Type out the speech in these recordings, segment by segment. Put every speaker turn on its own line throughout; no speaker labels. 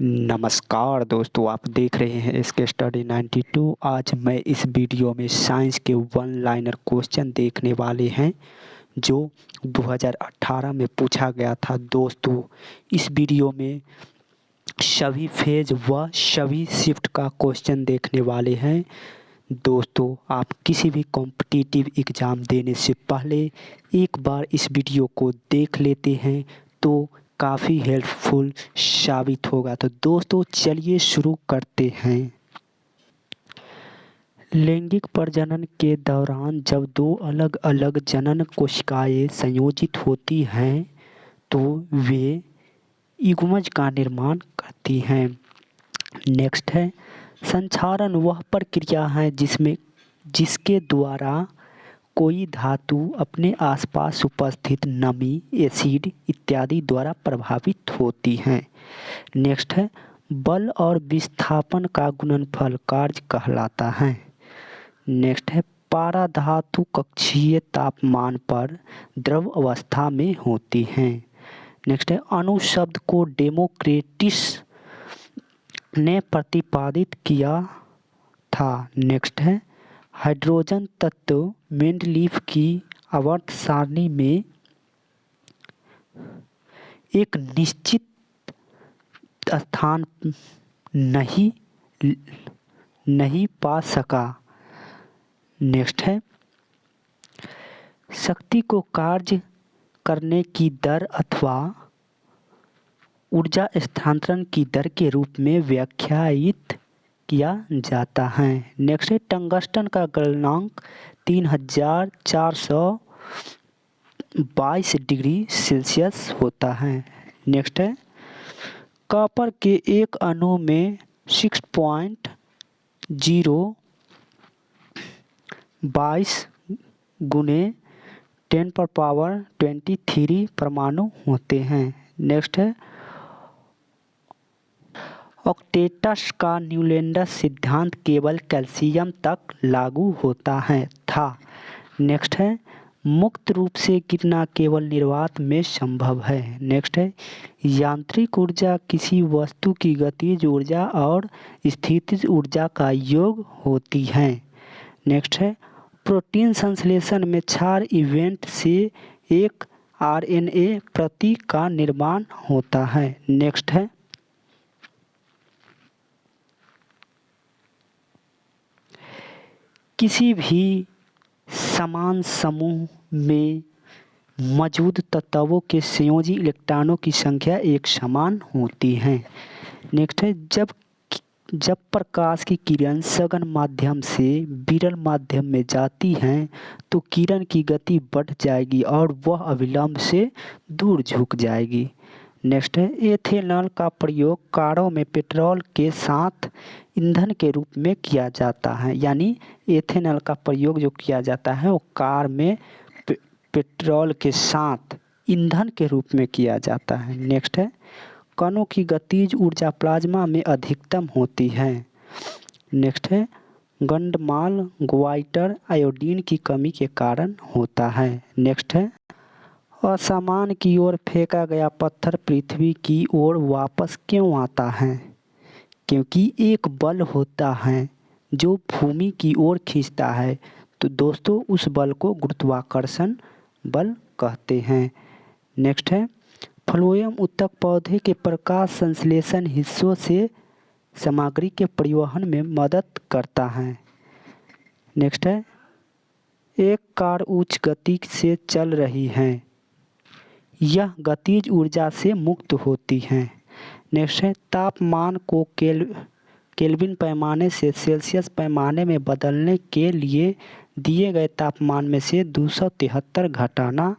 नमस्कार दोस्तों, आप देख रहे हैं इसके स्टडी 92। आज मैं इस वीडियो में साइंस के वन लाइनर क्वेश्चन देखने वाले हैं जो 2018 में पूछा गया था। दोस्तों, इस वीडियो में सभी फेज व सभी शिफ्ट का क्वेश्चन देखने वाले हैं। दोस्तों, आप किसी भी कॉम्पिटिटिव एग्ज़ाम देने से पहले एक बार इस वीडियो को देख लेते हैं तो काफ़ी हेल्पफुल साबित होगा। तो दोस्तों, चलिए शुरू करते हैं। लैंगिक प्रजनन के दौरान जब दो अलग अलग जनन कोशिकाएं संयोजित होती हैं तो वे युग्मज का निर्माण करती हैं। नेक्स्ट है, संक्षारण वह प्रक्रिया है जिसके द्वारा कोई धातु अपने आसपास उपस्थित नमी, एसिड इत्यादि द्वारा प्रभावित होती है। नेक्स्ट है, बल और विस्थापन का गुणनफल कार्य कहलाता है। नेक्स्ट है, पारा धातु कक्षीय तापमान पर द्रव अवस्था में होती हैं। नेक्स्ट है, अणु शब्द को डेमोक्रिटस ने प्रतिपादित किया था। नेक्स्ट है, हाइड्रोजन तत्व मेंडलीफ की आवर्त सारणी में एक निश्चित स्थान नहीं पा सका। नेक्स्ट है, शक्ति को कार्य करने की दर अथवा ऊर्जा स्थानांतरण की दर के रूप में व्याख्यायित किया जाता है। नेक्स्ट है, टंगस्टन का गलनांक 3422 डिग्री सेल्सियस होता है। नेक्स्ट है, कॉपर के एक अणु में 6.022 गुने 10⁻23 परमाणु होते हैं। नेक्स्ट है, ऑक्टेटस का न्यूलैंडस सिद्धांत केवल कैल्शियम तक लागू होता है था। नेक्स्ट है, मुक्त रूप से गिरना केवल निर्वात में संभव है। नेक्स्ट है, यांत्रिक ऊर्जा किसी वस्तु की गतिज ऊर्जा और स्थितिज ऊर्जा का योग होती है। नेक्स्ट है, प्रोटीन संश्लेषण में क्षार इवेंट से एक आरएनए प्रति का निर्माण होता है। नेक्स्ट है, किसी भी समान समूह में मौजूद तत्वों के संयोजी इलेक्ट्रॉनों की संख्या एक समान होती है। नेक्स्ट है, जब प्रकाश की किरण सघन माध्यम से विरल माध्यम में जाती है तो किरण की गति बढ़ जाएगी और वह अविलंब से दूर झुक जाएगी। नेक्स्ट है, एथेनॉल का प्रयोग कारों में पेट्रोल के साथ ईंधन के रूप में किया जाता है। यानी एथेनॉल का प्रयोग जो किया जाता है वो कार में पेट्रोल के साथ ईंधन के रूप में किया जाता है। नेक्स्ट है, कणों की गतिज ऊर्जा प्लाज्मा में अधिकतम होती है। नेक्स्ट है, गंडमाल ग्वाइटर आयोडीन की कमी के कारण होता है। नेक्स्ट है, असमान की ओर फेंका गया पत्थर पृथ्वी की ओर वापस क्यों आता है? क्योंकि एक बल होता है जो भूमि की ओर खींचता है। तो दोस्तों, उस बल को गुरुत्वाकर्षण बल कहते हैं। नेक्स्ट है, फ्लोएम उत्तक पौधे के प्रकाश संश्लेषण हिस्सों से सामग्री के परिवहन में मदद करता है। नेक्स्ट है, एक कार उच्च गति से चल रही है, यह गतिज ऊर्जा से मुक्त होती है। नेक्स्ट है, तापमान को केल्विन पैमाने से सेल्सियस पैमाने में बदलने के लिए दिए गए तापमान में से 273 घटाना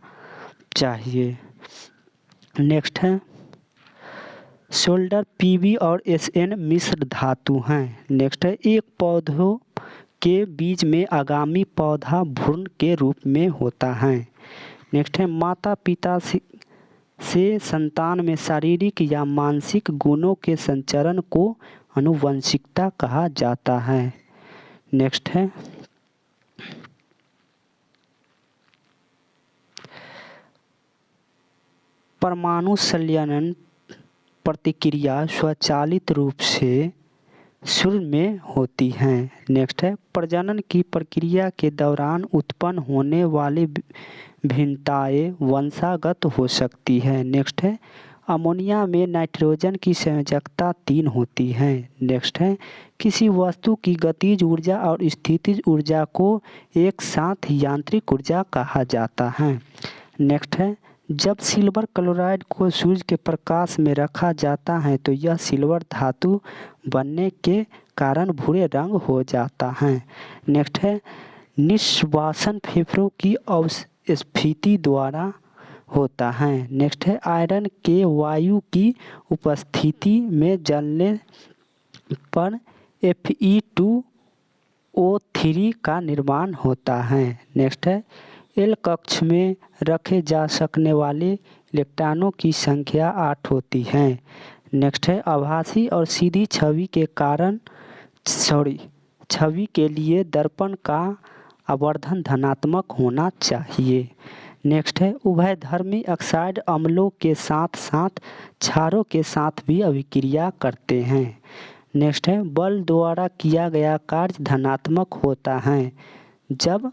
चाहिए। नेक्स्ट है, सोल्डर पीबी और एसएन मिश्र धातु हैं। नेक्स्ट है, एक पौधों के बीज में आगामी पौधा भ्रूण के रूप में होता है। नेक्स्ट है, माता पिता से संतान में शारीरिक या मानसिक गुणों के संचरण को आनुवंशिकता कहा जाता है। नेक्स्ट है, परमाणु संलयन प्रतिक्रिया स्वचालित रूप से शुरू में होती हैं। नेक्स्ट है प्रजनन की प्रक्रिया के दौरान उत्पन्न होने वाली भिन्नताएं वंशागत हो सकती है। नेक्स्ट है अमोनिया में नाइट्रोजन की संयोजकता 3 होती है। नेक्स्ट है किसी वस्तु की गतिज ऊर्जा और स्थितिज ऊर्जा को एक साथ यांत्रिक ऊर्जा कहा जाता है। नेक्स्ट है जब सिल्वर क्लोराइड को सूर्य के प्रकाश में रखा जाता है तो यह सिल्वर धातु बनने के कारण भूरे रंग हो जाता है। नेक्स्ट है निष्वासन फेफड़ों की अस्फीति द्वारा होता है। नेक्स्ट है आयरन के वायु की उपस्थिति में जलने पर Fe2O3 का निर्माण होता है। नेक्स्ट है एल कक्ष में रखे जा सकने वाले इलेक्ट्रॉनों की संख्या 8 होती है। नेक्स्ट है आभासी और सीधी छवि के कारण छवि के लिए दर्पण का आवर्धन धनात्मक होना चाहिए। नेक्स्ट है उभयधर्मी ऑक्साइड अम्लों के साथ साथ क्षारों के साथ भी अभिक्रिया करते हैं। नेक्स्ट है बल द्वारा किया गया कार्य धनात्मक होता है जब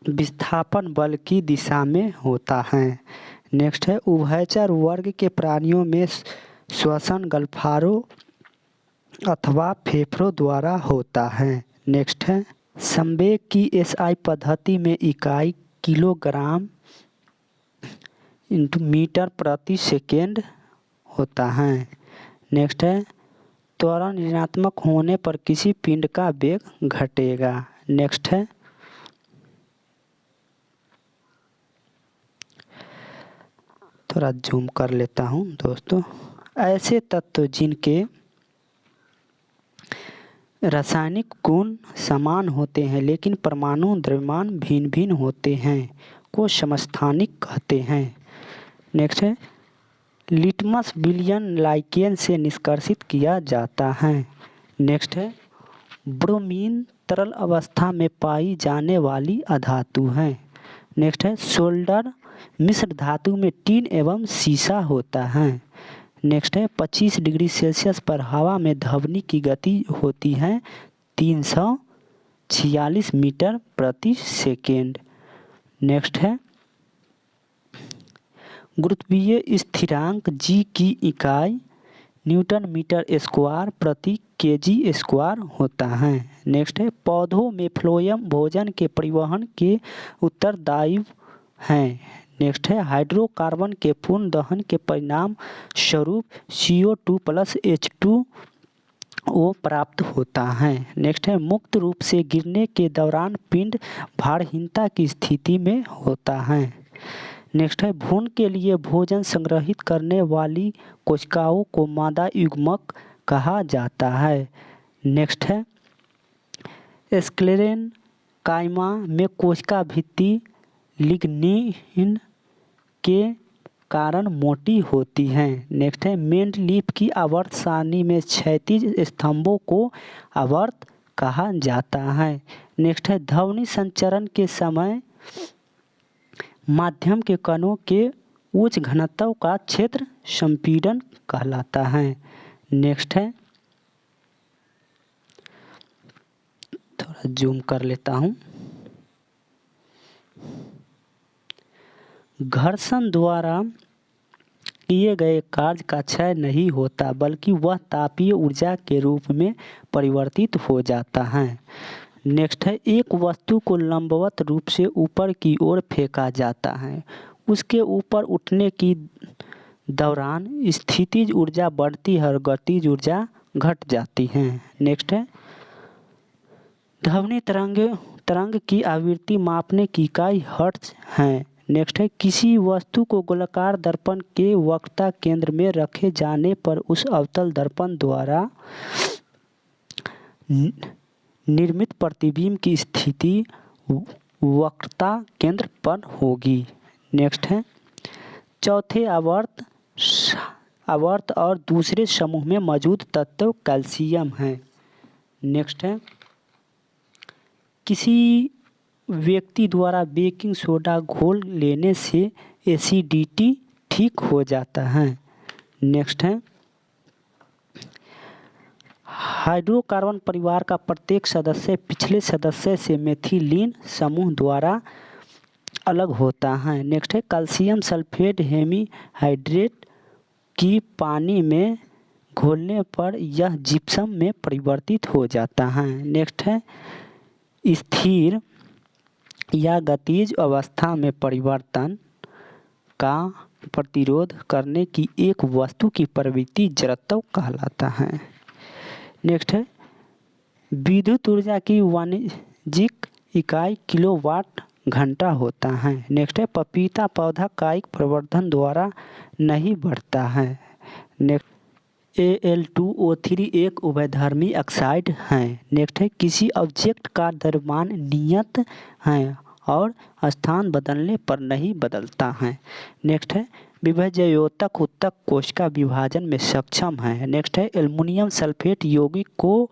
विस्थापन बल की दिशा में होता है। नेक्स्ट है उभयचर वर्ग के प्राणियों में श्वसन गलफारों अथवा फेफड़ों द्वारा होता है। नेक्स्ट है संवेग की एसआई पद्धति में इकाई किलोग्राम × मीटर प्रति सेकेंड होता है। नेक्स्ट है त्वरण ऋणात्मक होने पर किसी पिंड का वेग घटेगा। नेक्स्ट है थोड़ा जूम कर लेता हूँ दोस्तों। ऐसे तत्व जिनके रासायनिक गुण समान होते हैं लेकिन परमाणु द्रव्यमान भिन्न भिन्न होते हैं को समस्थानिक कहते हैं। नेक्स्ट है लिटमस विलयन लाइकेन से निष्कर्षित किया जाता है। नेक्स्ट है ब्रोमीन तरल अवस्था में पाई जाने वाली अधातु है। नेक्स्ट है सोल्डर मिश्र धातु में टीन एवं सीसा होता है। नेक्स्ट है 25 डिग्री सेल्सियस पर हवा में ध्वनि की गति होती है 346 मीटर प्रति सेकेंड। नेक्स्ट है गुरुत्वीय स्थिरांक जी की इकाई न्यूटन मीटर स्क्वायर प्रति केजी स्क्वायर होता है। नेक्स्ट है पौधों में फ्लोएम भोजन के परिवहन के उत्तरदायी हैं। नेक्स्ट है हाइड्रोकार्बन के पूर्ण दहन के परिणाम स्वरूप CO2 + H2O प्राप्त होता है। नेक्स्ट है मुक्त रूप से गिरने के दौरान पिंड भारहीनता की स्थिति में होता है। नेक्स्ट है भ्रूण के लिए भोजन संग्रहित करने वाली कोशिकाओं को मादा युग्मक कहा जाता है। नेक्स्ट है स्क्लेरेन कायमा में कोशिका भित्ति लिग्निन के कारण मोटी होती है। नेक्स्ट है मेंडलीफ की आवर्त सारणी में क्षैतिज स्तंभों को आवर्त कहा जाता है। नेक्स्ट है ध्वनि संचरण के समय माध्यम के कणों के उच्च घनत्व का क्षेत्र संपीड़न कहलाता है। नेक्स्ट है थोड़ा जूम कर लेता हूँ। घर्षण द्वारा किए गए कार्य का क्षय नहीं होता बल्कि वह तापीय ऊर्जा के रूप में परिवर्तित हो जाता है। नेक्स्ट है एक वस्तु को लंबवत रूप से ऊपर की ओर फेंका जाता है। उसके ऊपर उठने की दौरान स्थितिज ऊर्जा बढ़ती है और गतिज ऊर्जा घट जाती है। नेक्स्ट है ध्वनि तरंग की आवृत्ति मापने की इकाई हर्ट्ज है। नेक्स्ट है किसी वस्तु को गोलाकार दर्पण के वक्रता केंद्र में रखे जाने पर उस अवतल दर्पण द्वारा निर्मित प्रतिबिंब की स्थिति वक्रता केंद्र पर होगी। नेक्स्ट है चौथे आवर्त और दूसरे समूह में मौजूद तत्व कैल्शियम है। नेक्स्ट है किसी व्यक्ति द्वारा बेकिंग सोडा घोल लेने से एसिडिटी ठीक हो जाता है। नेक्स्ट है हाइड्रोकार्बन परिवार का प्रत्येक सदस्य पिछले सदस्य से मेथिलीन समूह द्वारा अलग होता है। नेक्स्ट है कैल्शियम सल्फेट हेमीहाइड्रेट की पानी में घोलने पर यह जिप्सम में परिवर्तित हो जाता है। नेक्स्ट है स्थिर या गतिज अवस्था में परिवर्तन का प्रतिरोध करने की एक वस्तु की प्रवृत्ति जड़त्व कहलाता है। नेक्स्ट है विद्युत ऊर्जा की वाणिज्यिक इकाई किलोवाट घंटा होता है। नेक्स्ट है पपीता पौधा कायिक प्रवर्धन द्वारा नहीं बढ़ता है। नेक्स्ट Al2O3 एक उभयधर्मी ऑक्साइड है। नेक्स्ट है किसी ऑब्जेक्ट का द्रव्यमान नियत है और स्थान बदलने पर नहीं बदलता है। नेक्स्ट है विभज्योतक उत्तक कोशिका विभाजन में सक्षम है। नेक्स्ट है एल्युमिनियम सल्फेट यौगिक को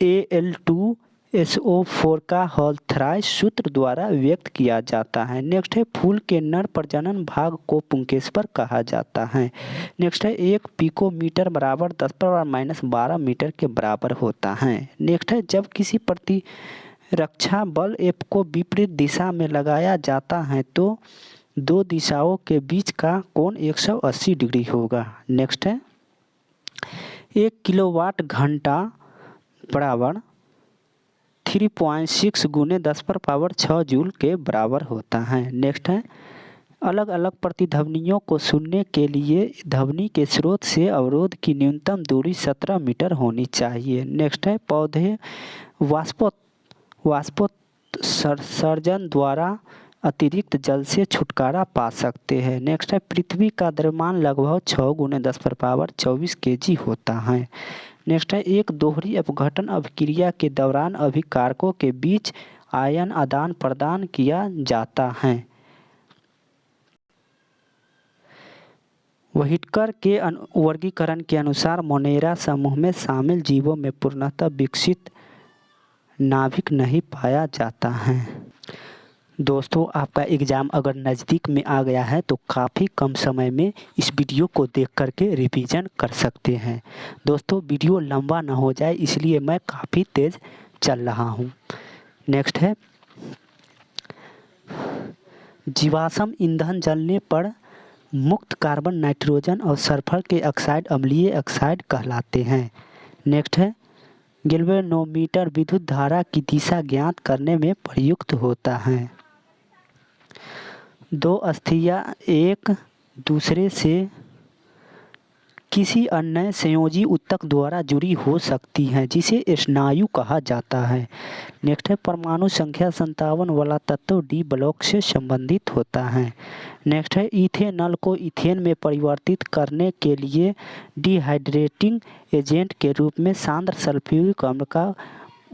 Al2SO4 का हॉल्थराइज सूत्र द्वारा व्यक्त किया जाता है। नेक्स्ट है फूल के नर प्रजनन भाग को पुंकेसर कहा जाता है। नेक्स्ट है 1 पिकोमीटर बराबर 10⁻⁻12 मीटर के बराबर होता है। नेक्स्ट है जब किसी प्रतिरक्षा बल F को विपरीत दिशा में लगाया जाता है तो दो दिशाओं के बीच का कोण 180 डिग्री होगा। नेक्स्ट है 1 किलोवाट घंटा बराबर 3.6 गुने 10⁻6 जूल के बराबर होता है। नेक्स्ट है अलग अलग प्रतिध्वनियों को सुनने के लिए ध्वनि के स्रोत से अवरोध की न्यूनतम दूरी 17 मीटर होनी चाहिए। नेक्स्ट है पौधे वाष्पोत्सर्जन द्वारा अतिरिक्त जल से छुटकारा पा सकते हैं। नेक्स्ट है पृथ्वी का द्रव्यमान लगभग 6 गुने 10⁻24 kg होता है। नेक्स्ट है एक दोहरी अपघटन अभिक्रिया के दौरान अभिकारकों के बीच आयन आदान प्रदान किया जाता है। व्हिटकर के वर्गीकरण के अनुसार मोनेरा समूह में शामिल जीवों में पूर्णतः विकसित नाभिक नहीं पाया जाता है। दोस्तों आपका एग्ज़ाम अगर नज़दीक में आ गया है तो काफ़ी कम समय में इस वीडियो को देख करके रिवीजन कर सकते हैं। दोस्तों वीडियो लंबा ना हो जाए इसलिए मैं काफ़ी तेज़ चल रहा हूँ। नेक्स्ट है जीवाश्म ईंधन जलने पर मुक्त कार्बन नाइट्रोजन और सल्फर के ऑक्साइड अम्लीय ऑक्साइड कहलाते हैं। नेक्स्ट है गैल्वेनोमीटर विद्युत धारा की दिशा ज्ञात करने में प्रयुक्त होता है। दो अस्थियाँ एक दूसरे से किसी अन्य संयोजी ऊतक द्वारा जुड़ी हो सकती हैं जिसे स्नायु कहा जाता है। नेक्स्ट है परमाणु संख्या 57 वाला तत्व डी ब्लॉक से संबंधित होता है। नेक्स्ट है इथेनॉल को इथेन में परिवर्तित करने के लिए डिहाइड्रेटिंग एजेंट के रूप में सांद्र सल्फ्यूरिक अम्ल का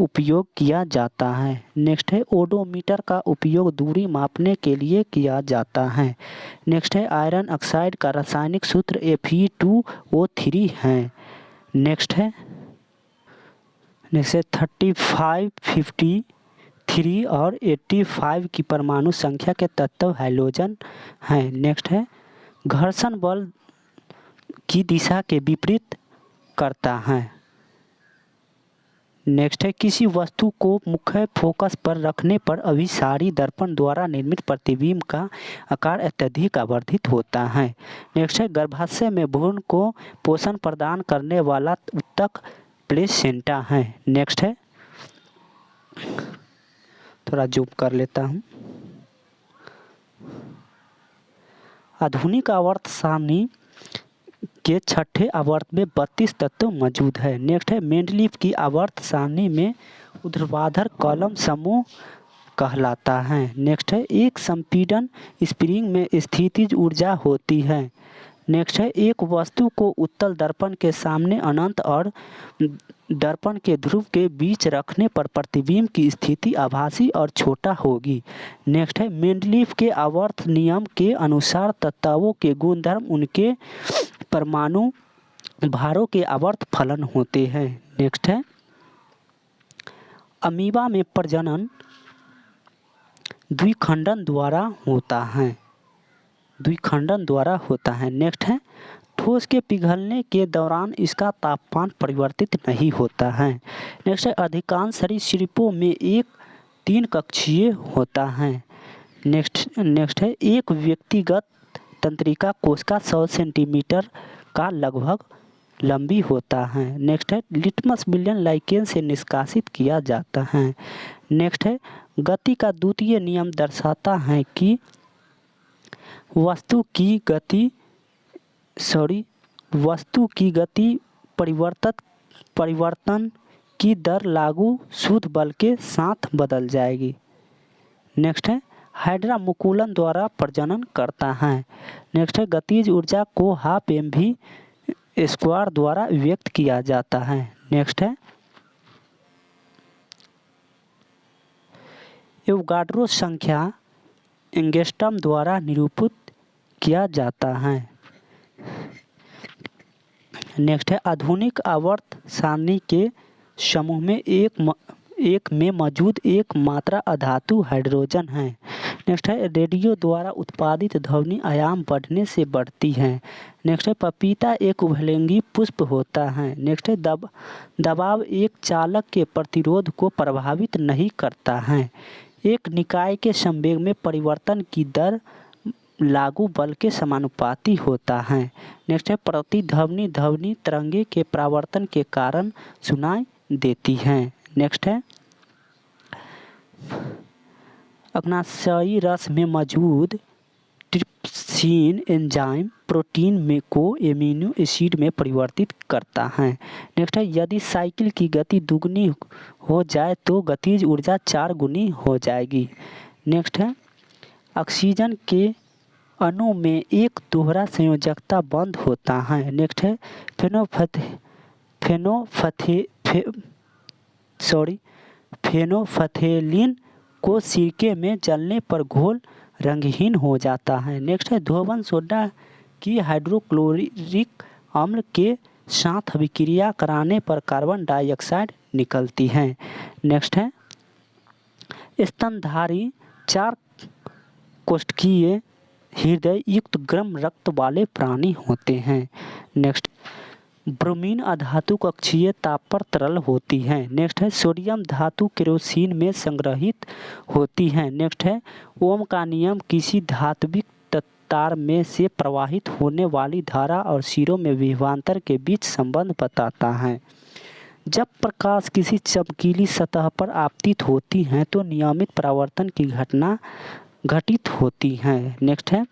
उपयोग किया जाता है। नेक्स्ट है ओडोमीटर का उपयोग दूरी मापने के लिए किया जाता है। नेक्स्ट है आयरन ऑक्साइड का रासायनिक सूत्र Fe2O3 है। नेक्स्ट है 35, 53 और 85 की परमाणु संख्या के तत्व हैलोजन हैं। नेक्स्ट है घर्षण बल की दिशा के विपरीत करता है। नेक्स्ट है किसी वस्तु को मुख्य फोकस पर रखने पर अभिसारी दर्पण द्वारा निर्मित प्रतिबिंब का आकार अत्यधिक आवर्धित होता है। नेक्स्ट है गर्भाशय में भ्रूण को पोषण प्रदान करने वाला ऊतक प्लेसेंटा है। नेक्स्ट है थोड़ा जूम कर लेता हूँ। आधुनिक आवर्त सारणी के छठे आवर्त में 32 तत्व मौजूद है। नेक्स्ट है मेंडलीफ की आवर्त सारणी में ऊर्ध्वाधर कॉलम समूह कहलाता है। नेक्स्ट है एक संपीड़न स्प्रिंग में स्थितिज ऊर्जा होती है। नेक्स्ट है एक वस्तु को उत्तल दर्पण के सामने अनंत और दर्पण के ध्रुव के बीच रखने पर प्रतिबिंब की स्थिति आभासी और छोटा होगी। नेक्स्ट है मेंडलीफ के आवर्त नियम के अनुसार तत्वों के गुणधर्म उनके परमाणु भारों के आवर्त फलन होते हैं। नेक्स्ट है अमीबा में प्रजनन द्विखंडन द्वारा होता है। नेक्स्ट है ठोस के पिघलने के दौरान इसका तापमान परिवर्तित नहीं होता है। नेक्स्ट है, अधिकांश सरीसृपों में एक 3 कक्षीय होता है। नेक्स्ट है, एक व्यक्तिगत तंत्रिका कोशिका 100 सेंटीमीटर का लगभग लंबी होता है। नेक्स्ट है, लिटमस विलयन लाइकेन से निष्कासित किया जाता है। नेक्स्ट है, गति का द्वितीय नियम दर्शाता है कि वस्तु की गति परिवर्तन की दर लागू शुद्ध बल के साथ बदल जाएगी। नेक्स्ट है, हाइड्रा मुकुलन द्वारा प्रजनन करता है। नेक्स्ट है, गतिज ऊर्जा को हाफ mv स्क्वायर द्वारा व्यक्त किया जाता है। नेक्स्ट है, एवोगाड्रो संख्या एंगस्ट्रॉम द्वारा निरूपित किया जाता है। नेक्स्ट है, आधुनिक आवर्त सारणी के समूह में एक में मौजूद एक मात्रा अधातु हाइड्रोजन है। नेक्स्ट है, रेडियो द्वारा उत्पादित ध्वनि आयाम बढ़ने से बढ़ती है। नेक्स्ट है, पपीता एक उभयलिंगी पुष्प होता है। नेक्स्ट है, दबाव एक चालक के प्रतिरोध को प्रभावित नहीं करता है। एक निकाय के संवेग में परिवर्तन की दर लागू बल के समानुपाती होता है। नेक्स्ट है, प्रतिध्वनि ध्वनि तरंगे के परावर्तन के कारण सुनाई देती है। नेक्स्ट है, अग्नाशयी रस में मौजूद ट्रिप्सिन एंजाइम प्रोटीन को एमिनो एसिड में परिवर्तित करता है। नेक्स्ट है, यदि साइकिल की गति दुगनी हो जाए तो गतिज ऊर्जा 4 गुनी हो जाएगी। नेक्स्ट है, ऑक्सीजन के अणु में एक दोहरा संयोजकता बंध होता है। नेक्स्ट है, फेनोल्फथेलिन को सिरके में जलने पर घोल रंगहीन हो जाता है। नेक्स्ट है, धोवन सोडा की हाइड्रोक्लोरिक अम्ल के साथ अभिक्रिया कराने पर कार्बन डाइऑक्साइड निकलती है। नेक्स्ट है, स्तनधारी 4 कोशिकीय हृदय युक्त गर्म रक्त वाले प्राणी होते हैं। नेक्स्ट, ब्रोमीन अधातु कक्षीय ताप पर तरल होती है। नेक्स्ट है, सोडियम धातु केरोसिन में संग्रहित होती है। नेक्स्ट है, ओम का नियम किसी धात्विक तार में से प्रवाहित होने वाली धारा और सिरों में विभवांतर के बीच संबंध बताता है। जब प्रकाश किसी चमकीली सतह पर आपतित होती है तो नियमित परावर्तन की घटना घटित होती है। नेक्स्ट है,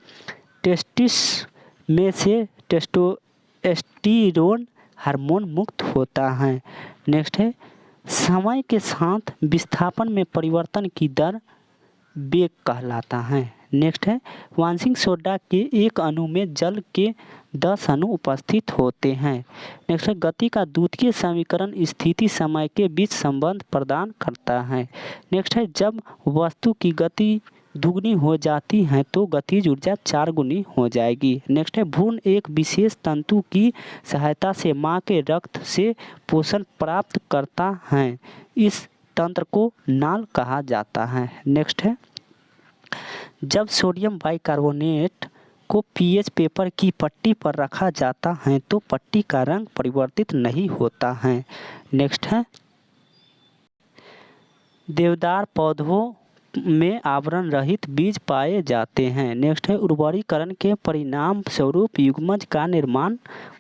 टेस्टिस में से टेस्टोस्टेरोन हार्मोन मुक्त होता है। नेक्स्ट है, समय के साथ विस्थापन में परिवर्तन की दर वेग कहलाता है। नेक्स्ट है, वांशिक सोडा के एक अणु में जल के 10 अणु उपस्थित होते हैं। नेक्स्ट है, गति का द्वितीय समीकरण स्थिति समय के बीच संबंध प्रदान करता है। नेक्स्ट है, जब वस्तु की गति दुगनी हो जाती है तो गतिज ऊर्जा 4 गुनी हो जाएगी। नेक्स्ट है, भ्रूण एक विशेष तंतु की सहायता से मां के रक्त से पोषण प्राप्त करता है। इस तंत्र को नाल कहा जाता है। नेक्स्ट है, जब सोडियम बाइकार्बोनेट को पीएच पेपर की पट्टी पर रखा जाता है तो पट्टी का रंग परिवर्तित नहीं होता है। नेक्स्ट है, देवदार पौधों में आवरण रहित बीज पाए जाते हैं। नेक्स्ट है, उर्वरीकरण के परिणाम स्वरूप युग्मज का निर्माण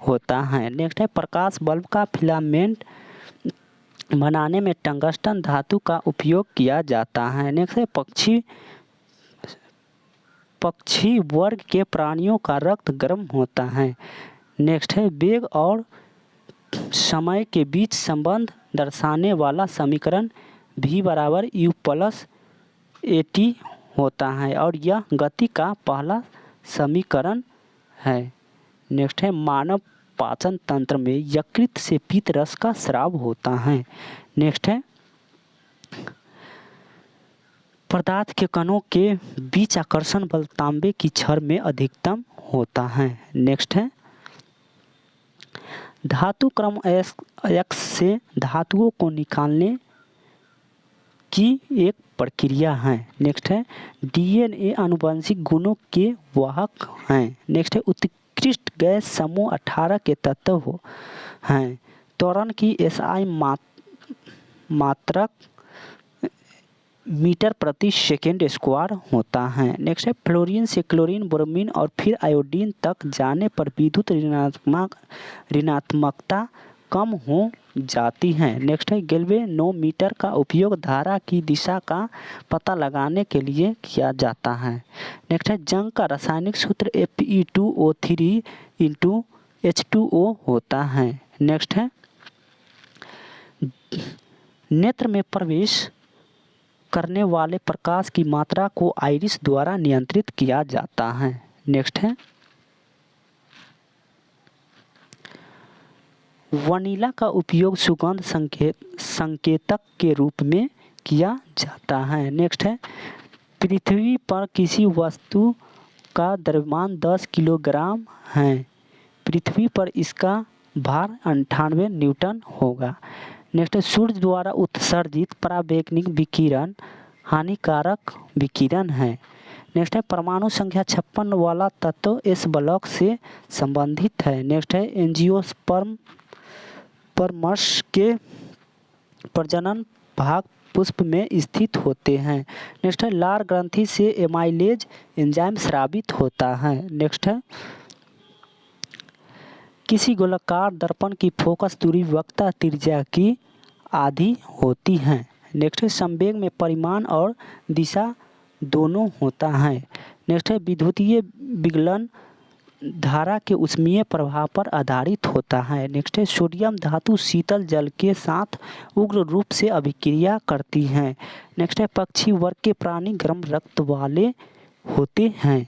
होता है। नेक्स्ट है, प्रकाश बल्ब का फिलामेंट बनाने में टंगस्टन धातु का उपयोग किया जाता है। नेक्स्ट है, पक्षी वर्ग के प्राणियों का रक्त गर्म होता है। नेक्स्ट है, वेग और समय के बीच संबंध दर्शाने वाला समीकरण v बराबर u प्लस at होता है और यह गति का पहला समीकरण है। नेक्स्ट है, मानव पाचन तंत्र में यकृत से पीत रस का स्राव होता है। नेक्स्ट है, पदार्थ के कणों के बीच आकर्षण बल तांबे की छड़ में अधिकतम होता है। नेक्स्ट है, धातु क्रम X से धातुओं को निकालने की एक प्रक्रिया है। नेक्स्ट है, डीएनए आनुवंशिक गुणों के वाहक हैं। नेक्स्ट है, विशिष्ट गैस समूह 18 के तत्व हैं। त्वरण की एसआई मात्रक मीटर प्रति सेकेंड स्क्वायर होता है। नेक्स्ट है फ्लोरीन से क्लोरीन, ब्रोमीन और फिर आयोडीन तक जाने पर विद्युत ऋणात्मकता कम हो जाती है। नेक्स्ट है गैल्वेनोमीटर का उपयोग धारा की दिशा का पता लगाने के लिए किया जाता है। नेक्स्ट है जंग का रासायनिक सूत्र Fe2O3 इंटू H2O होता है। नेक्स्ट है नेत्र में प्रवेश करने वाले प्रकाश की मात्रा को आइरिस द्वारा नियंत्रित किया जाता है। नेक्स्ट है वनीला का उपयोग सुगंध संकेतक के रूप में किया जाता है। नेक्स्ट है पृथ्वी पर किसी वस्तु का द्रव्यमान 10 किलोग्राम है, पृथ्वी पर इसका भार 98 न्यूटन होगा। नेक्स्ट है सूर्य द्वारा उत्सर्जित पराबैंगनी विकिरण हानिकारक विकिरण है। नेक्स्ट है परमाणु संख्या 56 वाला तत्व एस ब्लॉक से संबंधित है। नेक्स्ट है एंजियोस्पर्म्स के प्रजनन भाग पुष्प में स्थित होते हैं। नेक्स्ट है लार ग्रंथि से एमाइलेज एंजाइम स्रावित होता है। नेक्स्ट है किसी गोलाकार दर्पण की फोकस दूरी वक्रता त्रिज्या की आधी होती है। नेक्स्ट है संवेग में परिमाण और दिशा दोनों होता है। नेक्स्ट है विद्युतीय विगलन धारा के ऊष्मीय प्रभाव पर आधारित होता है। नेक्स्ट है सोडियम धातु शीतल जल के साथ उग्र रूप से अभिक्रिया करती है। नेक्स्ट है पक्षी वर्ग के प्राणी गर्म रक्त वाले होते हैं।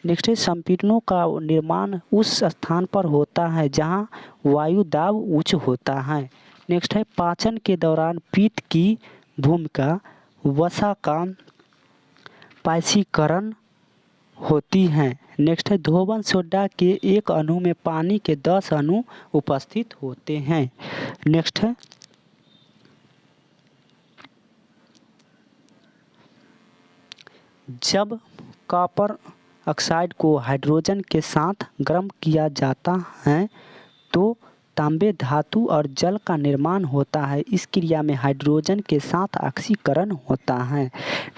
नेक्स्ट है संपीड़नों का निर्माण उस स्थान पर होता है जहां वायु दाब उच्च होता है। नेक्स्ट है पाचन के दौरान पित्त की भूमिका वसा का पायसीकरण होती है। नेक्स्ट है धोवन सोडा के एक अणु में पानी के 10 अणु उपस्थित होते हैं। नेक्स्ट है जब कॉपर ऑक्साइड को हाइड्रोजन के साथ गर्म किया जाता है तो तांबे धातु और जल का निर्माण होता है। इस क्रिया में हाइड्रोजन के साथ ऑक्सीकरण होता है।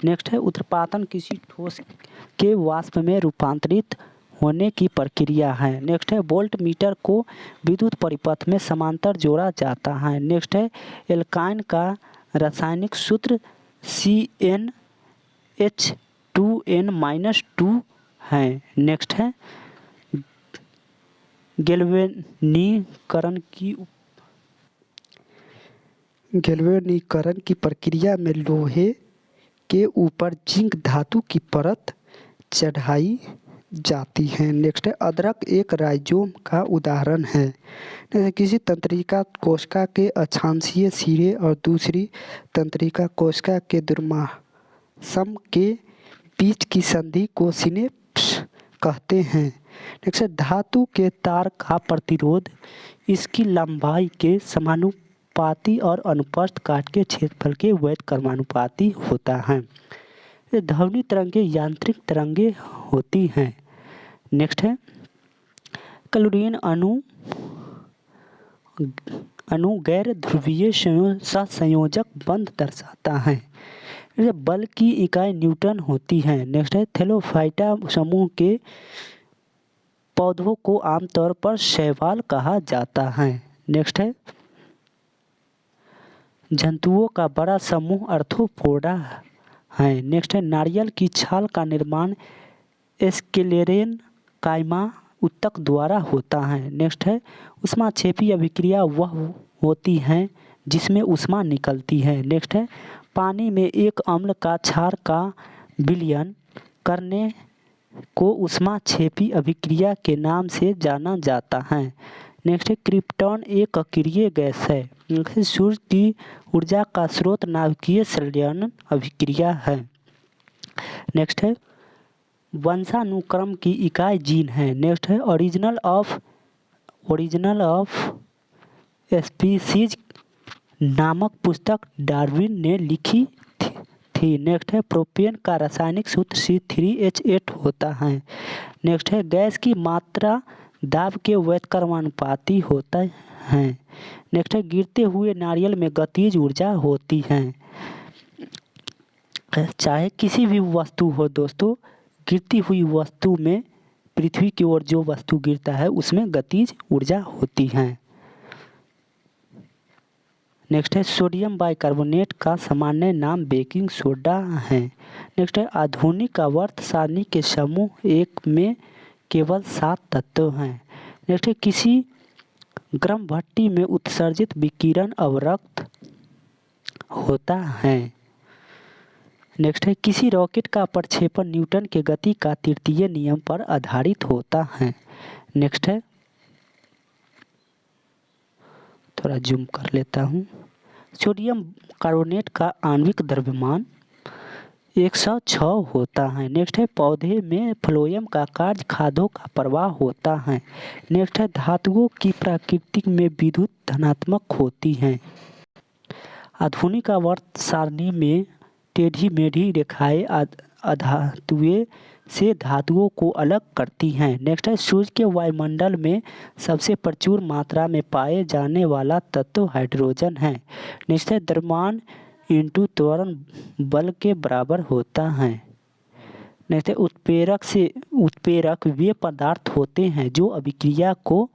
नेक्स्ट है उत्पादन किसी ठोस के वाष्प में रूपांतरित होने की प्रक्रिया है। नेक्स्ट है वोल्ट मीटर को विद्युत परिपथ में समांतर जोड़ा जाता है। नेक्स्ट है एल्काइन का रासायनिक सूत्र CnH2n-2 है। नेक्स्ट है गैल्वेनीकरण की प्रक्रिया में लोहे के ऊपर जिंक धातु की परत चढ़ाई जाती है। नेक्स्ट है अदरक एक राइजोम का उदाहरण है। किसी तंत्रिका कोशिका के अक्षांशीय सिरे और दूसरी तंत्रिका कोशिका के दुर्मांसम के बीच की संधि को सिनेप्स कहते हैं। नेक्स्ट है धातु के तार का प्रतिरोध इसकी लंबाई के समानुपाती और अनुप्रस्थ काट के क्षेत्रफल के वैध क्रमानुपाती होता है। ध्वनि तरंगें यांत्रिक तरंगें होती हैं। नेक्स्ट है क्लोरीन अणु गैर ध्रुवीय सहसंयोजक बंध दर्शाता है। बल की इकाई न्यूटन होती है। नेक्स्ट है थैलोफाइटा समूह के पौधों को आमतौर पर शैवाल कहा जाता है। नेक्स्ट है जंतुओं का बड़ा समूह आर्थ्रोपोडा है। नेक्स्ट है नारियल की छाल का निर्माण स्क्लेरेनकाइमा ऊतक द्वारा होता है। नेक्स्ट है ऊष्माक्षेपी अभिक्रिया वह होती है जिसमें ऊष्मा निकलती है। नेक्स्ट है पानी में एक अम्ल का क्षार का विलयन करने को ऊष्माक्षेपी अभिक्रिया के नाम से जाना जाता है। नेक्स्ट है क्रिप्टॉन एक अक्रिय गैस है। नेक्स्ट सूर्य की ऊर्जा का स्रोत नाभिकीय संलयन अभिक्रिया है। नेक्स्ट है वंशानुक्रम की इकाई जीन है। नेक्स्ट है ओरिजिनल ऑफ स्पीसीज नामक पुस्तक डार्विन ने लिखी थी। नेक्स्ट है प्रोपेन का रासायनिक सूत्र C3H8 होता है। नेक्स्ट है गैस की मात्रा दाब के व्युत्क्रमानुपाती होता है। नेक्स्ट है गिरते हुए नारियल में गतिज ऊर्जा होती है। चाहे किसी भी वस्तु हो दोस्तों, गिरती हुई वस्तु में पृथ्वी की ओर जो वस्तु गिरता है उसमें गतिज ऊर्जा होती है। नेक्स्ट है सोडियम बाइकार्बोनेट का सामान्य नाम बेकिंग सोडा है। नेक्स्ट है आधुनिक आवर्त सारणी के समूह एक में केवल 7 तत्व हैं। नेक्स्ट है किसी गर्म भट्टी में उत्सर्जित विकिरण अवरक्त होता है। नेक्स्ट है किसी रॉकेट का प्रक्षेपण न्यूटन के गति का तृतीय नियम पर आधारित होता है। नेक्स्ट है थोड़ा जूम कर लेता हूँ। सोडियम कार्बोनेट का आणविक द्रव्यमान 106 होता है। नेक्स्ट है पौधे में फ्लोएम का कार्य खादों का प्रवाह होता है। नेक्स्ट है धातुओं की प्रकृति में विद्युत धनात्मक होती हैं। आधुनिक आवर्त सारणी में टेढ़ी मेढ़ी रेखाएं अधातुएं से धातुओं को अलग करती हैं। नेक्स्ट है सूर्य के वायुमंडल में सबसे प्रचुर मात्रा में पाए जाने वाला तत्व हाइड्रोजन है। नेक्स्ट है द्रव्यमान इंटू त्वरण बल के बराबर होता है। नेक्स्ट है उत्प्रेरक वे पदार्थ होते हैं जो अभिक्रिया को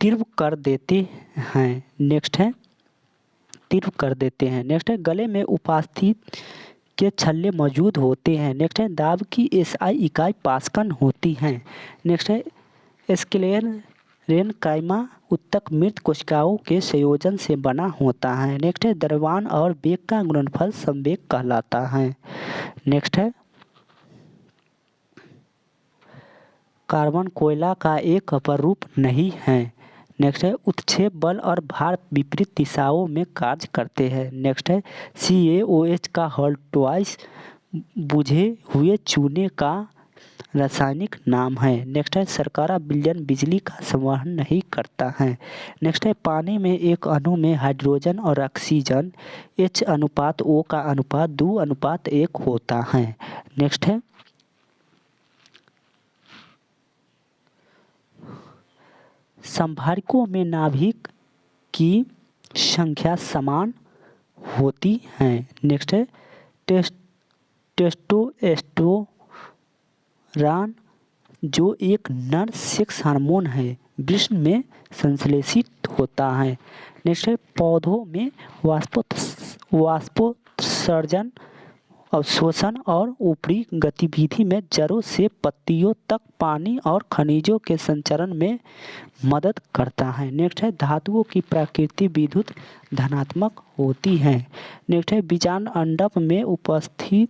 तीव्र कर देते हैं। नेक्स्ट है तीव्र कर देते हैं। नेक्स्ट है गले में उपस्थित के छल्ले मौजूद होते हैं। नेक्स्ट है दाब की एसआई इकाई पास्कल होती है। नेक्स्ट है स्क्लेरेनकाइमा उत्तक मृत कोशिकाओं के संयोजन से बना होता है। नेक्स्ट है द्रव्यमान और वेग का गुणनफल संवेग कहलाता है। नेक्स्ट है कार्बन कोयला का एक अपर रूप नहीं है। नेक्स्ट है उत्क्षेप बल और भार विपरीत दिशाओं में कार्य करते हैं। नेक्स्ट है CaOH का हल ट्वाइस बुझे हुए चूने का रासायनिक नाम है। नेक्स्ट है शर्करा विलयन बिजली का संवहन नहीं करता है। नेक्स्ट है पानी में एक अणु में हाइड्रोजन और ऑक्सीजन H/O का अनुपात 2:1 होता है। नेक्स्ट है संभारकों में नाभिक की संख्या समान होती है। नेक्स्ट है टेस्टोस्टेरोन जो एक नर सेक्स हार्मोन है वृषण में संश्लेषित होता है। नेक्स्ट है पौधों में वाष्पोत्सर्जन अवशोषण और ऊपरी गतिविधि में जड़ों से पत्तियों तक पानी और खनिजों के संचरण में मदद करता है। नेक्स्ट है धातुओं की प्रकृति विद्युत धनात्मक होती है। नेक्स्ट है बीजांड अंडक में उपस्थित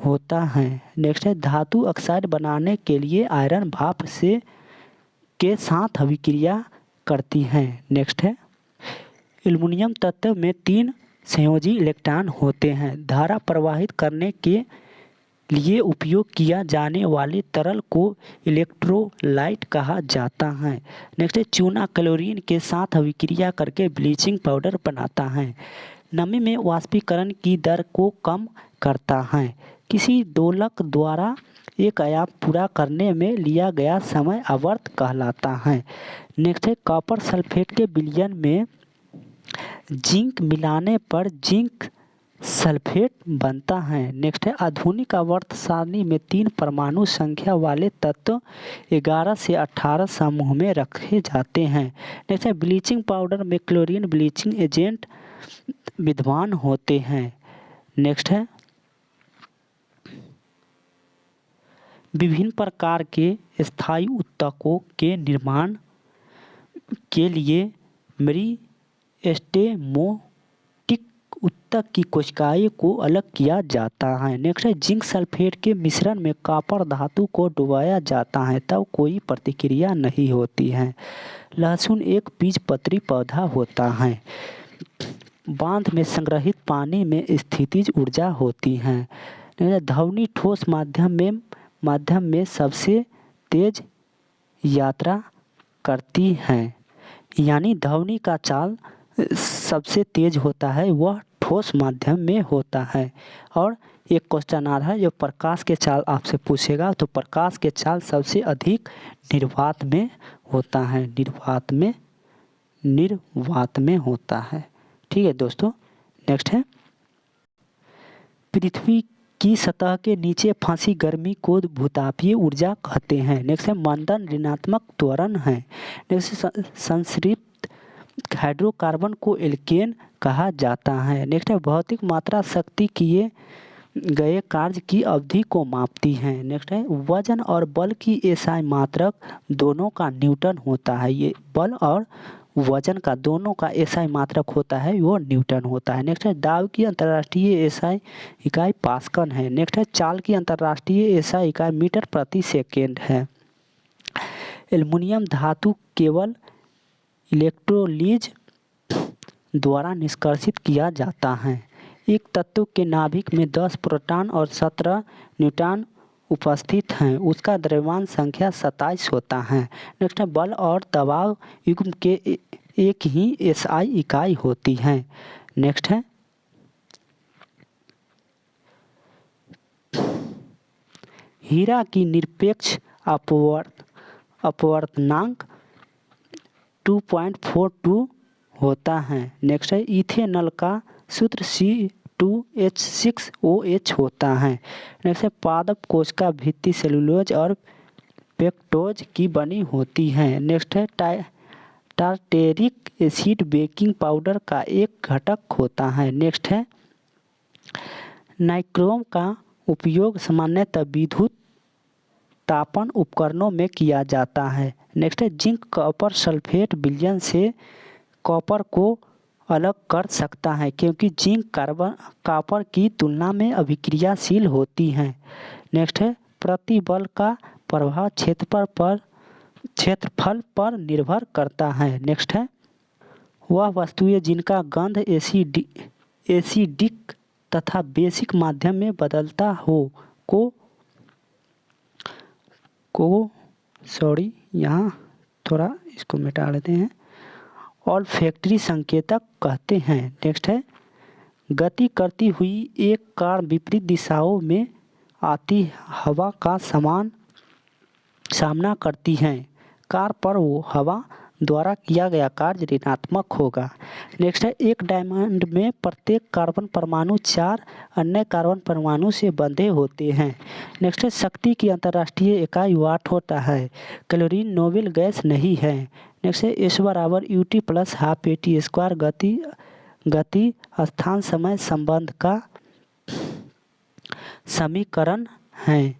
होता है। नेक्स्ट है धातु ऑक्साइड बनाने के लिए आयरन भाप से के साथ अभिक्रिया करती है। नेक्स्ट है एल्युमिनियम तत्व में 3 संयोजी इलेक्ट्रॉन होते हैं। धारा प्रवाहित करने के लिए उपयोग किया जाने वाले तरल को इलेक्ट्रोलाइट कहा जाता है। नेक्स्ट है चूना क्लोरीन के साथ अभिक्रिया करके ब्लीचिंग पाउडर बनाता है। नमी में वाष्पीकरण की दर को कम करता है। किसी दोलक द्वारा एक आयाम पूरा करने में लिया गया समय आवर्त कहलाता है। नेक्स्ट है कॉपर सल्फेट के विलयन में जिंक मिलाने पर जिंक सल्फेट बनता है। नेक्स्ट है आधुनिक आवर्त सारणी में 3 परमाणु संख्या वाले तत्व 11 से 18 समूह में रखे जाते हैं। नेक्स्ट है ब्लीचिंग पाउडर में क्लोरीन ब्लीचिंग एजेंट विद्यमान होते हैं। नेक्स्ट है विभिन्न प्रकार के स्थायी उत्तकों के निर्माण के लिए मेरिस्टेमोटिक उत्तक की कोशिकाएं को अलग किया जाता है। नेक्स्ट है जिंक सल्फेट के मिश्रण में कॉपर धातु को डुबाया जाता है तब कोई प्रतिक्रिया नहीं होती है। लहसुन एक बीजपत्री पौधा होता है। बांध में संग्रहित पानी में स्थितिज ऊर्जा होती है। ध्वनि ठोस माध्यम में सबसे तेज यात्रा करती है। यानी ध्वनि का चाल सबसे तेज होता है वह ठोस माध्यम में होता है और एक क्वेश्चन आ रहा है जो प्रकाश के चाल आपसे पूछेगा, तो प्रकाश के चाल सबसे अधिक निर्वात में होता है, निर्वात में होता है। ठीक है दोस्तों। नेक्स्ट है, पृथ्वी की सतह के नीचे फंसी गर्मी को भूतापीय ऊर्जा कहते हैं। नेक्स्ट है, मंदन ऋणात्मक त्वरण है। नेक्स्ट है, संतृप्त हाइड्रोकार्बन को एल्केन कहा जाता है। नेक्स्ट है, भौतिक मात्रा शक्ति किए गए कार्य की अवधि को मापती है। नेक्स्ट है, वजन और बल की एसआई मात्रक दोनों का न्यूटन होता है। ये बल और वजन का दोनों का एसआई मात्रक होता है, वो न्यूटन होता है। नेक्स्ट है, दाब की अंतर्राष्ट्रीय एसआई इकाई पास्कल है। नेक्स्ट है, चाल की अंतर्राष्ट्रीय एसआई इकाई मीटर प्रति सेकेंड है। एल्युमिनियम धातु केवल इलेक्ट्रोलिज द्वारा निष्कर्षित किया जाता है। एक तत्व के नाभिक में 10 प्रोटॉन और 17 न्यूट्रॉन उपस्थित हैं, उसका द्रव्यमान संख्या 27 होता है। नेक्स्ट है, बल और दबाव युग्म के एक ही एसआई इकाई होती है। नेक्स्ट है, हीरा की निरपेक्ष अपवर्तनांक 2.42 होता है। नेक्स्ट है, इथेनॉल का सूत्र C2H6OH होता है। नेक्स्ट है, पादप कोशिका भित्ति सेलुलोज और पेक्टोज की बनी होती है। नेक्स्ट है, टार्टेरिक एसिड बेकिंग पाउडर का एक घटक होता है। नेक्स्ट है, नाइक्रोम का उपयोग सामान्यतः विद्युत तापन उपकरणों में किया जाता है। नेक्स्ट है, जिंक कॉपर सल्फेट विलयन से कॉपर को अलग कर सकता है, क्योंकि जिंक कॉपर की तुलना में अभिक्रियाशील होती है। नेक्स्ट है, प्रतिबल का प्रभाव क्षेत्रफल पर निर्भर करता है। नेक्स्ट है, वह वस्तुएं जिनका गंध एसिडिक तथा बेसिक माध्यम में बदलता हो यहाँ थोड़ा इसको मिटा लेते हैं, ऑल्फैक्टरी संकेतक कहते हैं। नेक्स्ट है, गति करती हुई एक कार विपरीत दिशाओं में आती हवा का सामना करती है। कार पर वो हवा द्वारा किया गया कार्य ऋणात्मक होगा। नेक्स्ट है, एक डायमंड में प्रत्येक कार्बन परमाणु 4 अन्य कार्बन परमाणु से बंधे होते हैं। नेक्स्ट है, शक्ति की अंतर्राष्ट्रीय इकाई वाट होता है। कैलोरी नोबेल गैस नहीं है। नेक्स्ट है, S = UT + ½ AT² गति स्थान समय संबंध का समीकरण है।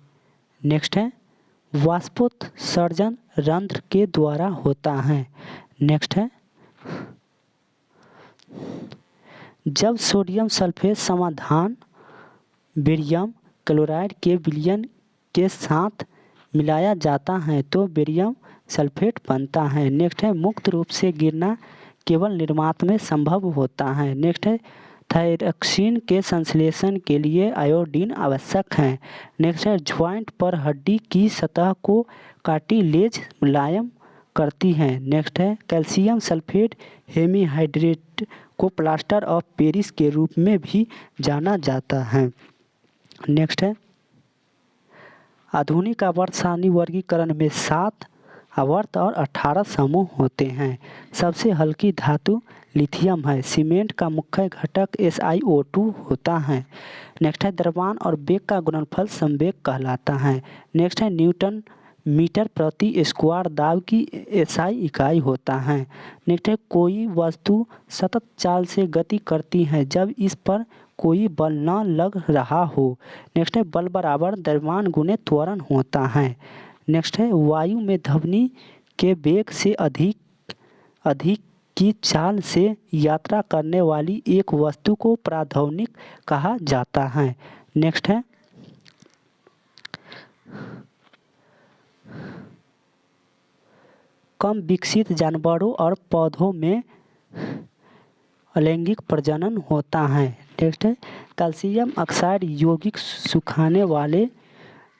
नेक्स्ट है, वाष्पोत्सर्जन रंध्र के द्वारा होता है। नेक्स्ट है, जब सोडियम सल्फेट समाधान बेरियम क्लोराइड के विलयन के साथ मिलाया जाता है तो बेरियम सल्फेट बनता है। नेक्स्ट है, मुक्त रूप से गिरना केवल निर्वात में संभव होता है। नेक्स्ट है, थायरॉक्सिन के संश्लेषण के लिए आयोडीन आवश्यक है। नेक्स्ट है, ज्वाइंट पर हड्डी की सतह को कार्टिलेज मुलायम करती है। नेक्स्ट है, कैल्शियम सल्फेट हेमीहाइड्रेट को प्लास्टर ऑफ पेरिस के रूप में भी जाना जाता है। नेक्स्ट है, आधुनिक आवर्त सारणी वर्गीकरण में 7 आवर्त और 18 समूह होते हैं। सबसे हल्की धातु लिथियम है। सीमेंट का मुख्य घटक SiO2 होता है। नेक्स्ट है, द्रव्यमान और वेग का गुणनफल संवेग कहलाता है। नेक्स्ट है, न्यूटन मीटर प्रति स्क्वायर दाब की SI इकाई होता है। नेक्स्ट है, कोई वस्तु सतत चाल से गति करती है जब इस पर कोई बल न लग रहा हो। नेक्स्ट है, बल बराबर द्रव्यमान गुणे त्वरण होता है। नेक्स्ट है, वायु में ध्वनि के वेग से अधिक की चाल से यात्रा करने वाली एक वस्तु को प्राध्वनिक कहा जाता है। नेक्स्ट है, कम विकसित जानवरों और पौधों में अलैंगिक प्रजनन होता है। नेक्स्ट है, कैल्शियम ऑक्साइड यौगिक सुखाने वाले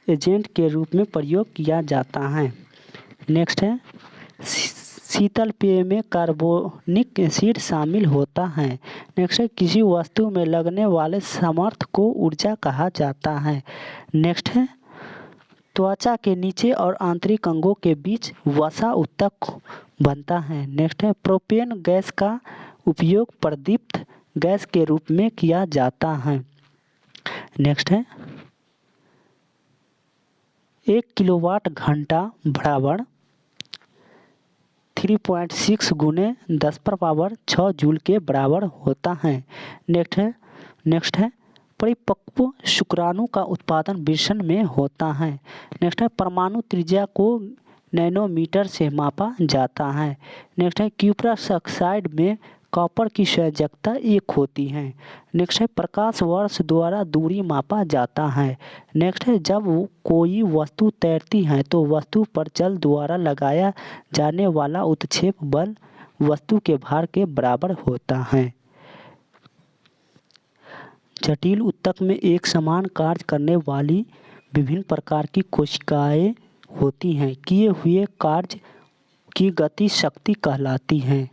एजेंट के रूप में प्रयोग किया जाता है। नेक्स्ट है, शीतल पेय में कार्बोनिक एसिड शामिल होता है। नेक्स्ट है किसी वस्तु में लगने वाले सामर्थ्य को ऊर्जा कहा जाता है। नेक्स्ट है त्वचा के नीचे और आंतरिक अंगों के बीच वसा ऊतक बनता है। नेक्स्ट है प्रोपेन गैस का उपयोग प्रदीप्त गैस के रूप में किया जाता है। नेक्स्ट है 1 किलोवाट घंटा बराबर 3.6 गुने 10⁻6 जूल के बराबर होता है। नेक्स्ट है परिपक्व शुक्राणु का उत्पादन वृषण में होता है। नेक्स्ट है परमाणु त्रिज्या को नैनोमीटर से मापा जाता है। नेक्स्ट है क्यूप्रस ऑक्साइड में कॉपर की संयोजकता 1 होती है। नेक्स्ट है प्रकाश वर्ष द्वारा दूरी मापा जाता है। नेक्स्ट है जब कोई वस्तु तैरती है तो वस्तु पर जल द्वारा लगाया जाने वाला उत्क्षेप बल वस्तु के भार के बराबर होता है। जटिल ऊतक में एक समान कार्य करने वाली विभिन्न प्रकार की कोशिकाएं होती हैं। किए हुए कार्य की गति शक्ति कहलाती है।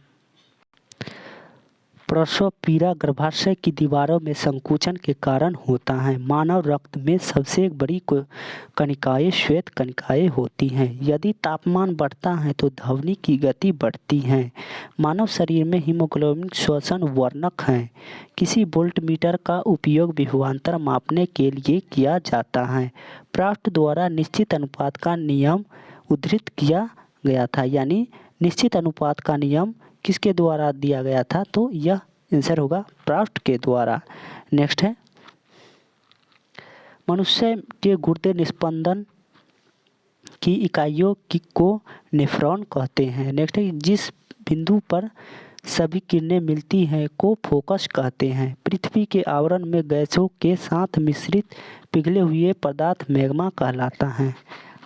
प्रसव पीड़ा गर्भाशय की दीवारों में संकुचन के कारण होता है। मानव रक्त में सबसे बड़ी कणिकाएं श्वेत कणिकाएं होती हैं। यदि तापमान बढ़ता है तो ध्वनि की गति बढ़ती है। मानव शरीर में हीमोग्लोबिन श्वसन वर्णक है। किसी वोल्टमीटर का उपयोग विभवांतर मापने के लिए किया जाता है। प्राउस्ट द्वारा निश्चित अनुपात का नियम उद्धृत किया गया था, यानी निश्चित अनुपात का नियम किसके द्वारा दिया गया था, तो यह आंसर होगा प्राउस्ट के द्वारा। नेक्स्ट है मनुष्य के गुर्दे निस्पंदन की इकाइयों को नेफ्रॉन कहते हैं। नेक्स्ट है जिस बिंदु पर सभी किरणें मिलती हैं को फोकस कहते हैं। पृथ्वी के आवरण में गैसों के साथ मिश्रित पिघले हुए पदार्थ मैग्मा कहलाता है।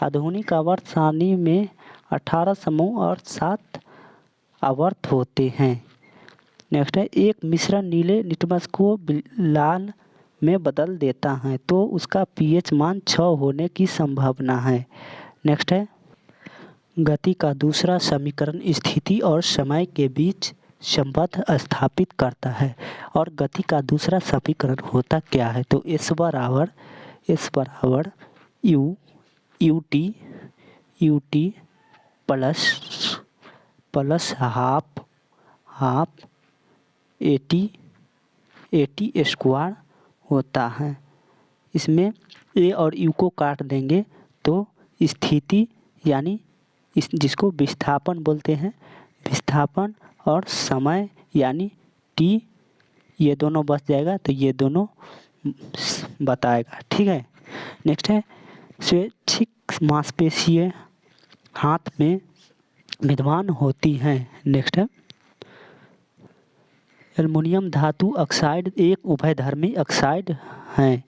आधुनिक आवर्त सारणी में 18 समूह और 7 आवर्त होते हैं। नेक्स्ट है एक मिश्रण नीले लिटमस को लाल में बदल देता है तो उसका पीएच मान 6 होने की संभावना है। नेक्स्ट है गति का दूसरा समीकरण स्थिति और समय के बीच संबंध स्थापित करता है। और गति का दूसरा समीकरण होता क्या है, तो S बराबर U T plus half eighty square होता है। इसमें ए और यू को काट देंगे तो स्थिति यानी जिसको विस्थापन बोलते हैं, विस्थापन और समय यानी टी, ये दोनों बच जाएगा तो ये दोनों बताएगा। ठीक है। नेक्स्ट है स्वैच्छिक मांसपेशियां हाथ में विद्यमान होती हैं। नेक्स्ट है एल्युमिनियम धातु ऑक्साइड एक उभयधर्मी ऑक्साइड है।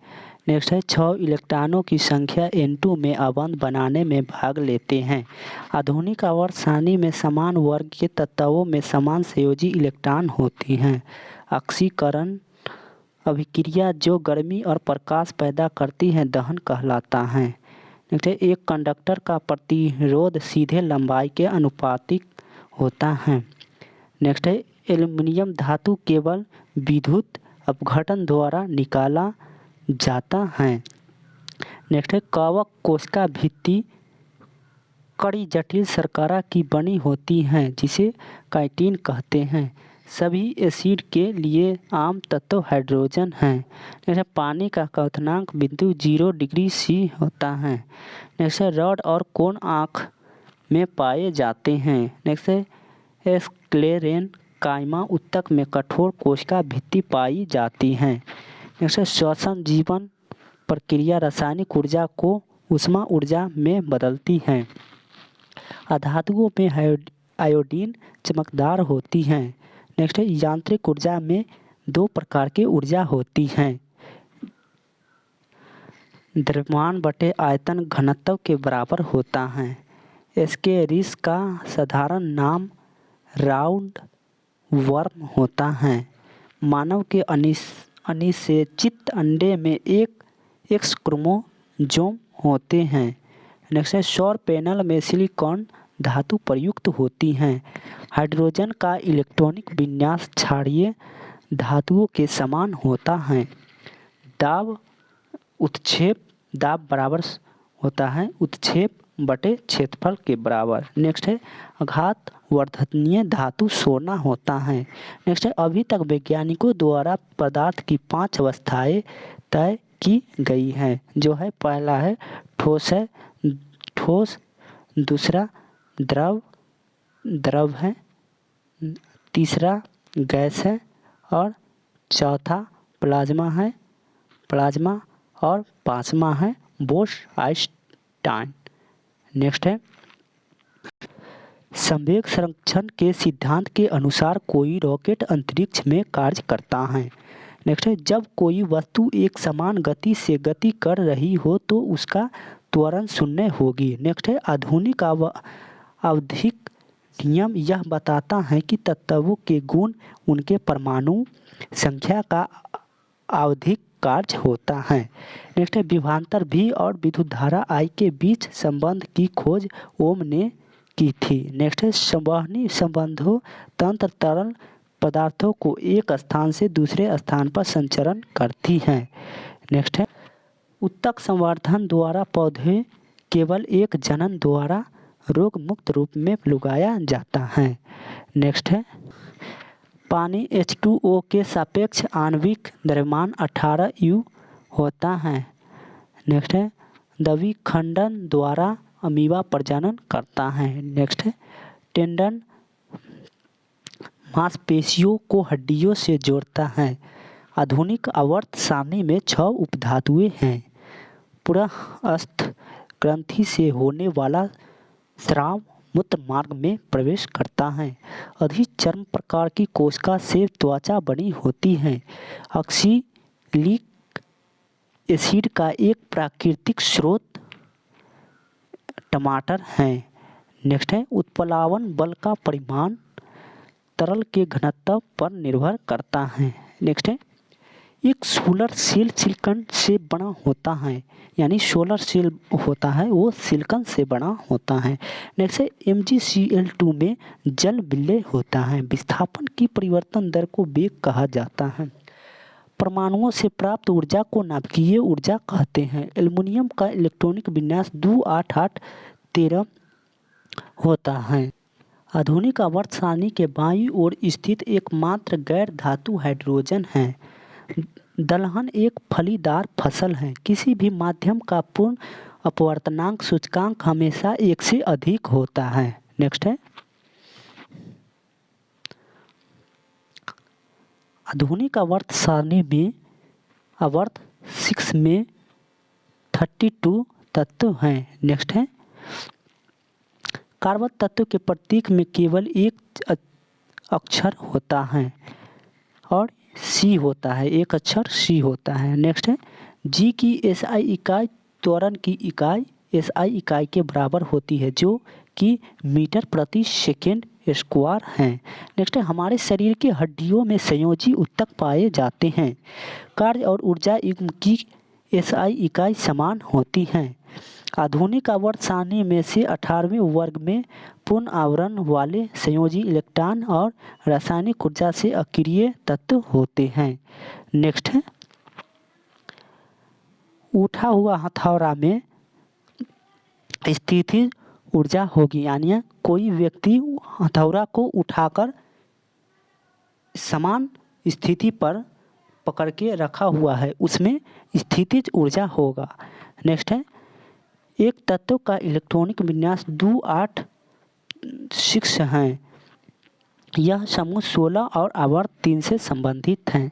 नेक्स्ट है 6 इलेक्ट्रॉनों की संख्या N2 में अबंध बनाने में भाग लेते हैं। आधुनिक आवर्त सारणी में समान वर्ग के तत्वों में समान संयोजी इलेक्ट्रॉन होती हैं। ऑक्सीकरण अभिक्रिया जो गर्मी और प्रकाश पैदा करती है दहन कहलाता है। नेक्स्ट है एक कंडक्टर का प्रतिरोध सीधे लंबाई के अनुपातिक होता है। नेक्स्ट है एल्युमिनियम धातु केवल विद्युत अपघटन द्वारा निकाला जाता है। नेक्स्ट है कवक कोशिका भित्ति कड़ी जटिल शर्करा की बनी होती है जिसे काइटिन कहते हैं। सभी एसिड के लिए आम तत्व हाइड्रोजन है। नेक्स्ट है पानी का क्वथनांक बिंदु 0 डिग्री C होता है। नेक्स्ट है रॉड और कोन आँख में पाए जाते हैं। नेक्स्ट है एस्क्लेरेन कायमा ऊतक में कठोर कोशिका भित्ति पाई जाती है। नेक्स्ट है श्वसन जीवन प्रक्रिया रासायनिक ऊर्जा को ऊष्मा ऊर्जा में बदलती है। अधातुओं में आयोडीन चमकदार होती है। नेक्स्ट है यांत्रिक ऊर्जा में 2 प्रकार की ऊर्जा होती है। द्रव्यमान बटे आयतन घनत्व के बराबर होता है। इसके रिस का साधारण नाम राउंड वर्म होता है। मानव के अनिषेचित अंडे में एक एक्स क्रोमोसोम होते हैं। नेक्स्ट है सौर पैनल में सिलिकॉन धातु प्रयुक्त होती हैं। हाइड्रोजन का इलेक्ट्रॉनिक विन्यास क्षारीय धातुओं के समान होता है। दाब उत्क्षेप दाब बराबर होता है उत्क्षेप बटे क्षेत्रफल के बराबर। नेक्स्ट है आघात वर्धनीय धातु सोना होता है। नेक्स्ट है अभी तक वैज्ञानिकों द्वारा पदार्थ की 5 अवस्थाएं तय की गई हैं, जो है पहला है ठोस, दूसरा द्रव है, तीसरा गैस है और चौथा प्लाज्मा और पांचवा है बोस-आइंस्टाइन। नेक्स्ट है संवेग संरक्षण के सिद्धांत के अनुसार कोई रॉकेट अंतरिक्ष में कार्य करता है। नेक्स्ट है जब कोई वस्तु एक समान गति से गति कर रही हो तो उसका त्वरण शून्य होगी। नेक्स्ट है आधुनिक आवधिक नियम यह बताता है कि तत्वों के गुण उनके परमाणु संख्या का आवधिक कार्य होता है। नेक्स्ट है विभवांतर V और विद्युत धारा I के बीच संबंध की खोज ओम ने की थी। नेक्स्ट है संवहनी संबंधों तंत्र तरल पदार्थों को एक स्थान से दूसरे स्थान पर संचरण करती हैं। नेक्स्ट है उत्तक संवर्धन द्वारा पौधे केवल एक जनन द्वारा रोग मुक्त रूप में उगाया जाता है। नेक्स्ट है पानी H2O के सापेक्ष आणविक द्रव्यमान 18 U होता है। नेक्स्ट है द्विखंडन द्वारा अमीबा प्रजनन करता है। नेक्स्ट है टेंडन मांसपेशियों को हड्डियों से जोड़ता है। आधुनिक आवर्त सारणी में 6 उपधातुएं हैं। पुरस्थ ग्रंथि से होने वाला स्राव मूत्र मार्ग में प्रवेश करता है। अधिचर्म प्रकार की कोशिका से त्वचा बनी होती है। ऑक्सैलिक एसिड का एक प्राकृतिक स्रोत टमाटर है। नेक्स्ट है उत्प्लावन बल का परिमाण तरल के घनत्व पर निर्भर करता है। नेक्स्ट है एक सोलर सेल सिलिकॉन से बना होता है, यानी सोलर सेल होता है वो सिलिकॉन से बना होता है। नेक्स्ट है MgCl2 में जल विलय होता है। विस्थापन की परिवर्तन दर को वेग कहा जाता है। परमाणुओं से प्राप्त ऊर्जा को नाभिकीय ऊर्जा कहते हैं। एल्युमिनियम का इलेक्ट्रॉनिक विन्यास 28813 होता है। आधुनिक आवर्त सारणी के बाईं ओर स्थित एकमात्र गैर धातु हाइड्रोजन है। दलहन एक फलीदार फसल है। किसी भी माध्यम का पूर्ण अपवर्तनांक सूचकांक हमेशा 1 से अधिक होता है। नेक्स्ट है आधुनिक आवर्त सारणी में आवर्त 6 में 32 तत्व हैं। नेक्स्ट है कार्बन तत्व के प्रतीक में केवल एक अक्षर होता है और C होता है, एक अक्षर C होता है। नेक्स्ट है G की SI इकाई त्वरण की इकाई SI इकाई के बराबर होती है, जो कि मीटर प्रति सेकेंड स्क्वायर है। नेक्स्ट है हमारे शरीर के हड्डियों में संयोजी ऊतक पाए जाते हैं। कार्य और ऊर्जा युग्म की SI इकाई समान होती हैं। आधुनिक आवर्त सारणी में से 18वें वर्ग में पूर्ण आवरण वाले संयोजी इलेक्ट्रॉन और रासायनिक ऊर्जा से अक्रिय तत्व होते हैं। नेक्स्ट है उठा हुआ हथौड़ा में स्थितिज ऊर्जा होगी, यानी कोई व्यक्ति हथौड़ा को उठाकर समान स्थिति पर पकड़ के रखा हुआ है, उसमें स्थितिज ऊर्जा होगा। नेक्स्ट है एक तत्व का इलेक्ट्रॉनिक विन्यास 286 है। यह समूह 16 और आवर्त 3 से संबंधित है।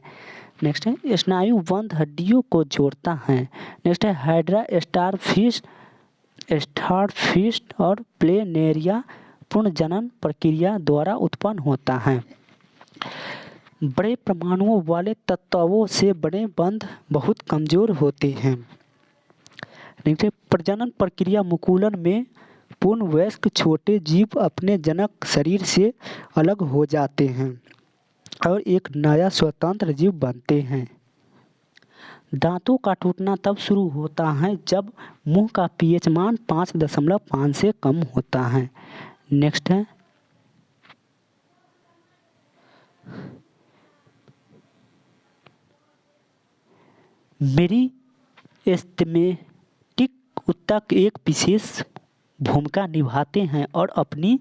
नेक्स्ट है स्नायुबंध हड्डियों को जोड़ता है। नेक्स्ट है हाइड्रा स्टारफिस्ट और प्लेनेरिया पुनर्जनन प्रक्रिया द्वारा उत्पन्न होता है। बड़े परमाणुओं वाले तत्वों से बड़े बंध बहुत कमजोर होते हैं। प्रजनन प्रक्रिया मुकुलन में पूर्ण वयस्क छोटे जीव अपने जनक शरीर से अलग हो जाते हैं और एक नया स्वतंत्र जीव बनते हैं। दांतों का टूटना तब शुरू होता है जब मुंह का pH मान 5.5 से कम होता है। नेक्स्ट है मेरिस्टेमेटिक ऊतक एक विशेष भूमिका निभाते हैं और अपनी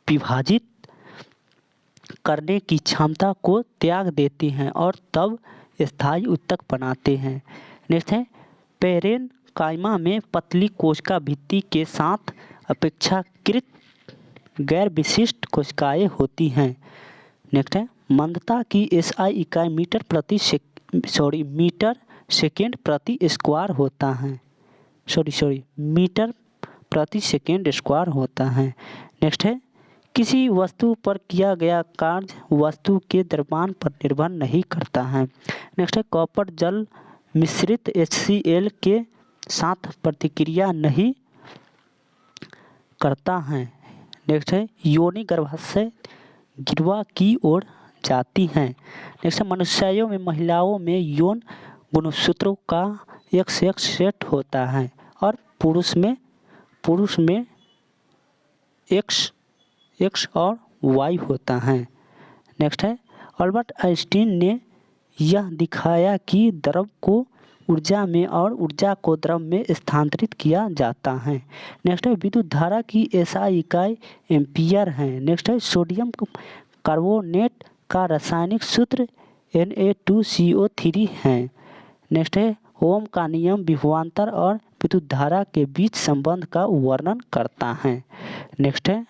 विभाजित करने की क्षमता को त्याग देते हैं और तब स्थायी ऊतक बनाते हैं। नेक्स्ट है पेरेनकाइमा में पतली कोशिका भित्ति के साथ अपेक्षाकृत गैर विशिष्ट कोशिकाएं होती हैं। नेक्स्ट है मंदता की एसआई इकाई मीटर सेकेंड प्रति स्क्वायर होता है। मीटर प्रति सेकेंड स्क्वायर होता है। नेक्स्ट है किसी वस्तु पर किया गया कार्य वस्तु के द्रव्यमान पर निर्भर नहीं करता है। नेक्स्ट है कॉपर जल मिश्रित HCl के साथ प्रतिक्रिया नहीं करता है। नेक्स्ट है योनि गर्भाशय गिरवा की ओर जाती है। नेक्स्ट है मनुष्यों में महिलाओं में यौन गुणसूत्रों का XX सेट होता है और पुरुष में X और Y होता है। नेक्स्ट है अल्बर्ट आइंस्टीन ने यह दिखाया कि द्रव को ऊर्जा में और ऊर्जा को द्रव में स्थानांतरित किया जाता है। नेक्स्ट है विद्युत धारा की एसआई इकाई एम्पियर है। नेक्स्ट है सोडियम कार्बोनेट का रासायनिक सूत्र Na2CO3 है। नेक्स्ट है ओम का नियम विभवांतर और विद्युत धारा के बीच संबंध का वर्णन करता है। नेक्स्ट है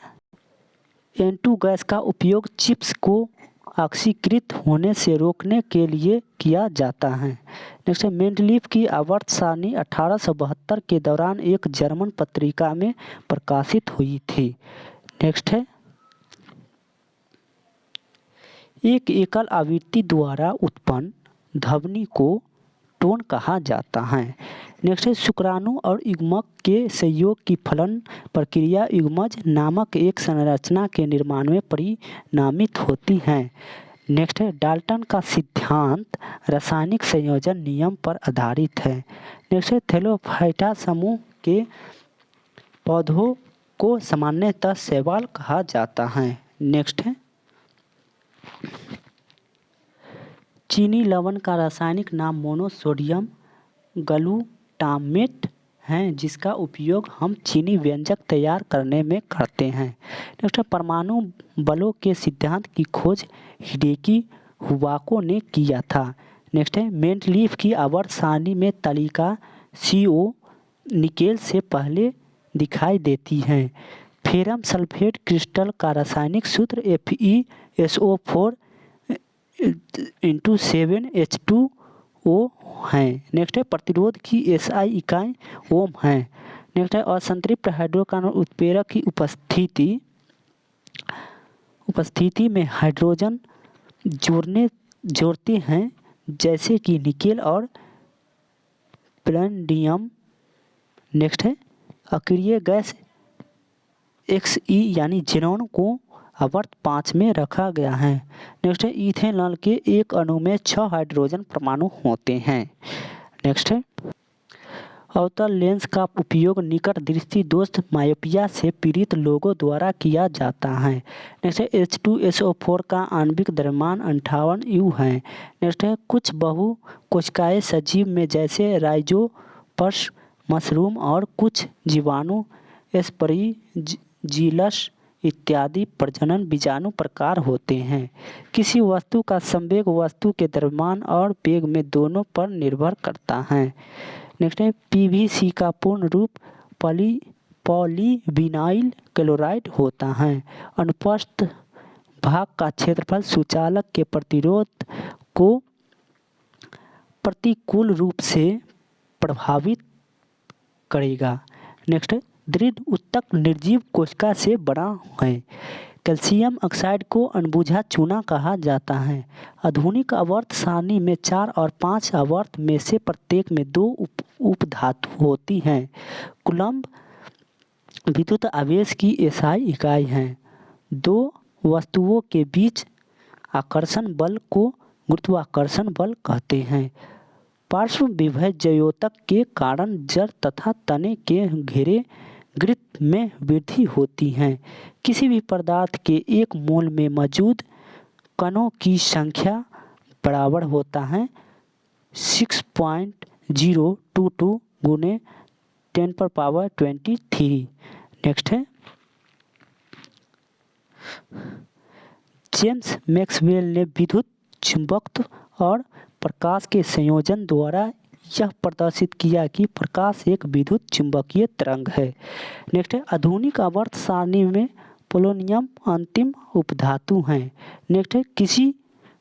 N2 गैस का उपयोग चिप्स को ऑक्सीकृत होने से रोकने के लिए किया जाता है। नेक्स्ट है मेंडलीफ की आवर्त सारणी 1872 के दौरान एक जर्मन पत्रिका में प्रकाशित हुई थी। नेक्स्ट है एक एकल आवृत्ति द्वारा उत्पन्न ध्वनि को टोन कहा जाता है। नेक्स्ट है शुक्राणु और युग्मक के संयोग की फलन प्रक्रिया युग्मज नामक एक संरचना के निर्माण में परिणामित होती है। नेक्स्ट है डाल्टन का सिद्धांत रासायनिक संयोजन नियम पर आधारित है। नेक्स्ट है थैलोफाइटा समूह के पौधों को सामान्यतः शैवाल कहा जाता है। नेक्स्ट है चीनी लवण का रासायनिक नाम मोनोसोडियम ग्लूटामेट है जिसका उपयोग हम चीनी व्यंजक तैयार करने में करते हैं। नेक्स्ट परमाणु बलों के सिद्धांत की खोज हिडेकी हुआको ने किया था। नेक्स्ट है मेंडलीफ की आवर्त सारणी में तालिका CO निकेल से पहले दिखाई देती है। फेरम सल्फेट क्रिस्टल का रासायनिक सूत्र FeSO4 × 7H2O है। नेक्स्ट है प्रतिरोध की एसआई इकाई ओम है। नेक्स्ट है असंतृप्त हाइड्रोकार्बन उत्प्रेरक की उपस्थिति में हाइड्रोजन जोड़ते हैं जैसे कि निकेल और पैलेडियम। नेक्स्ट है अक्रिय गैस XE यानी ज़ेनॉन को आवर्त 5 में रखा गया है। नेक्स्ट है इथेनॉल के एक अणु में 6 हाइड्रोजन परमाणु होते हैं। नेक्स्ट है अवतल लेंस का उपयोग निकट दृष्टि दोष मायोपिया से पीड़ित लोगों द्वारा किया जाता है। नेक्स्ट है H2SO4 का आणविक द्रव्यमान 58 U है। नेक्स्ट है कुछ बहु कोशिकाएं सजीव में जैसे राइजोपस मशरूम और कुछ जीवाणु एस्परजिलस इत्यादि प्रजनन बीजाणु प्रकार होते हैं। किसी वस्तु का संवेग वस्तु के द्रव्यमान और वेग में दोनों पर निर्भर करता है। नेक्स्ट है PVC का पूर्ण रूप पॉलीविनाइल क्लोराइड होता है। अनुपस्थ भाग का क्षेत्रफल सुचालक के प्रतिरोध को प्रतिकूल रूप से प्रभावित करेगा। नेक्स्ट है दृढ़ ऊतक निर्जीव कोशिका से बना है। कैल्शियम ऑक्साइड को अणबुझा चूना कहा जाता है। आधुनिक आवर्त सारणी में 4 और 5 आवर्त में से प्रत्येक में 2 उपधातु होती हैं। कूलम्ब विद्युत आवेश की एसआई इकाई है। 2 वस्तुओं के बीच आकर्षण बल को गुरुत्वाकर्षण बल कहते हैं। पार्श्व विभव जयोतक के कारण जड़ तथा तने के घनत्व में वृद्धि होती है। किसी भी पदार्थ के एक मोल में मौजूद कणों की संख्या बराबर होता है 6.022 गुने 10⁻23। नेक्स्ट है जेम्स मैक्सवेल ने विद्युत चुंबकत्व और प्रकाश के संयोजन द्वारा यह प्रदर्शित किया कि प्रकाश एक विद्युत चुंबकीय तरंग है। नेक्स्ट है आधुनिक आवर्त सारणी में पोलोनियम अंतिम उपधातु है। नेक्स्ट है किसी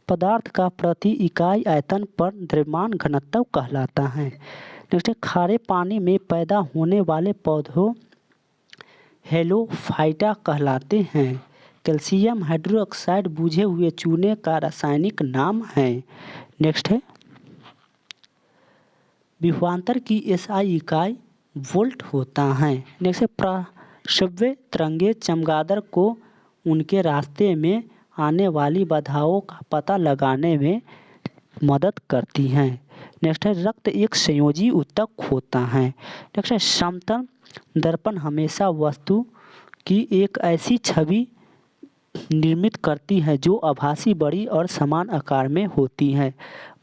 पदार्थ का प्रति इकाई आयतन पर द्रव्यमान घनत्व कहलाता है। नेक्स्ट है खारे पानी में पैदा होने वाले पौधों हेलोफाइटा कहलाते हैं। कैल्शियम हाइड्रोक्साइड बुझे हुए चूने का रासायनिक नाम है। नेक्स्ट है विभवांतर की एसआई इकाई वोल्ट होता है। नेक्स्ट है प्रश्रव्य तरंगें चमगादड़ को उनके रास्ते में आने वाली बाधाओं का पता लगाने में मदद करती हैं। नेक्स्ट है रक्त एक संयोजी ऊतक होता है। नेक्स्ट है समतल दर्पण हमेशा वस्तु की एक ऐसी छवि निर्मित करती है जो आभासी बड़ी और समान आकार में होती है।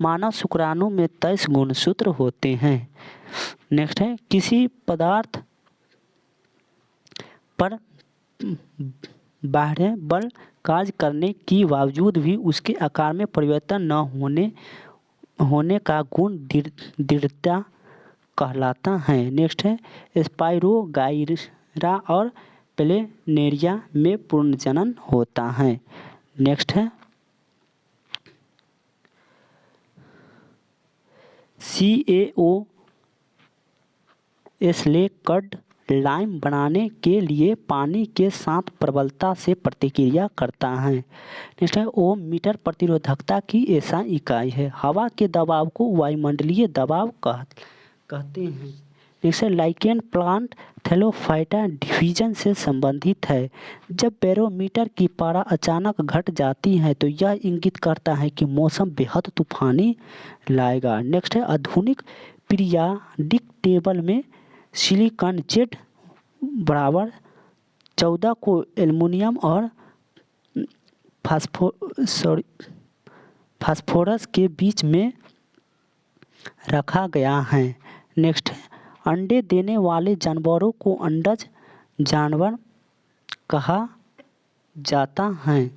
मानव शुक्राणु में 23 गुणसूत्र होते हैं। नेक्स्ट है किसी पदार्थ पर बाह्य बल कार्य करने के बावजूद भी उसके आकार में परिवर्तन न होने का गुण दृढ़ता कहलाता है। नेक्स्ट है स्पाइरोगाइरा और प्लेनेरिया में पुनर्जनन होता है। नेक्स्ट है CaO एस्लेकड लाइम बनाने के लिए पानी के साथ प्रबलता से प्रतिक्रिया करता है। नेक्स्ट है ओम मीटर प्रतिरोधकता की ऐसा इकाई है। हवा के दबाव को वायुमंडलीय दबाव कहते हैं। नेक्स्ट है लाइकेन प्लांट थैलोफाइटा डिवीजन से संबंधित है। जब बैरोमीटर की पारा अचानक घट जाती है तो यह इंगित करता है कि मौसम बेहद तूफानी लाएगा। नेक्स्ट है आधुनिक पीरियाडिक टेबल में सिलिकॉन जेड बराबर 14 को एल्युमिनियम और फास्फोरस के बीच में रखा गया है। नेक्स्ट है अंडे देने वाले जानवरों को अंडज जानवर कहा जाता है।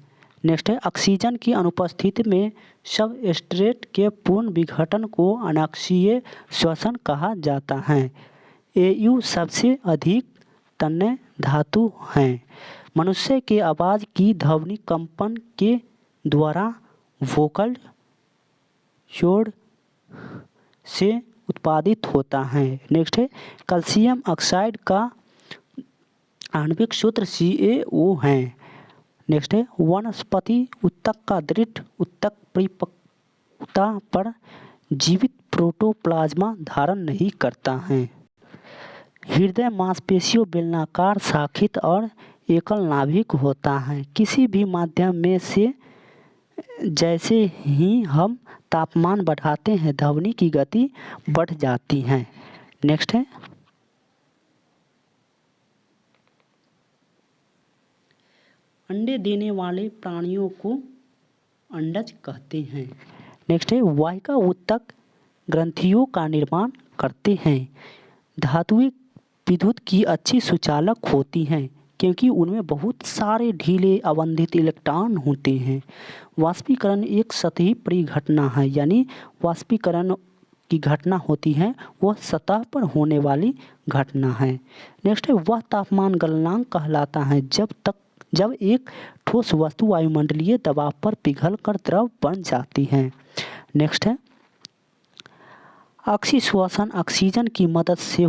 नेक्स्ट है ऑक्सीजन की अनुपस्थिति में सबस्ट्रेट के पूर्ण विघटन को अनाक्षीय श्वसन कहा जाता है। Au सबसे अधिक तन्य धातु है। मनुष्य के आवाज़ की ध्वनि कंपन के द्वारा वोकल कॉर्ड से उत्पादित होता है। नेक्स्ट है कैल्शियम ऑक्साइड का आणविक सूत्र CaO है। नेक्स्ट है वनस्पति ऊतक का दृढ़ ऊतक परिपक्वता पर जीवित प्रोटोप्लाज्मा धारण नहीं करता है। हृदय मांसपेशियों बेलनाकार शाखित और एकल नाभिक होता है। किसी भी माध्यम में से जैसे ही हम तापमान बढ़ाते हैं ध्वनि की गति बढ़ जाती है। नेक्स्ट है अंडे देने वाले प्राणियों को अंडज कहते हैं। नेक्स्ट है वाहिका ऊतक ग्रंथियों का निर्माण करते हैं। धातुएं विद्युत की अच्छी सुचालक होती हैं क्योंकि उनमें बहुत सारे ढीले अवंधित इलेक्ट्रॉन होते हैं। वाष्पीकरण एक सतही परिघटना है, यानी वाष्पीकरण की घटना होती है वह सतह पर होने वाली घटना है। नेक्स्ट है वह तापमान गलनांक कहलाता है जब एक ठोस वस्तु वायुमंडलीय दबाव पर पिघलकर द्रव बन जाती है। नेक्स्ट है ऑक्सीश्वसन ऑक्सीजन की मदद से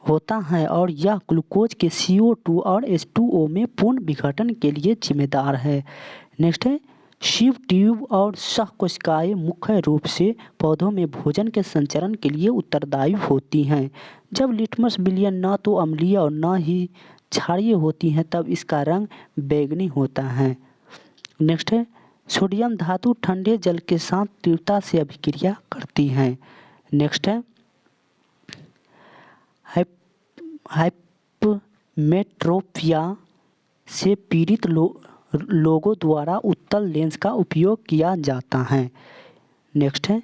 होता है और यह ग्लूकोज के CO2 और H2O में पूर्ण विघटन के लिए जिम्मेदार है। नेक्स्ट है शिव ट्यूब और सहकोशिकाएं मुख्य रूप से पौधों में भोजन के संचरण के लिए उत्तरदायी होती हैं। जब लिटमस विलयन न तो अम्लीय और न ही क्षारीय होती हैं तब इसका रंग बैंगनी होता है। नेक्स्ट है सोडियम धातु ठंडे जल के साथ तीव्रता से अभिक्रिया करती है। नेक्स्ट है हाइपमेट्रोपिया से पीड़ित लोगों द्वारा उत्तल लेंस का उपयोग किया जाता है। नेक्स्ट है,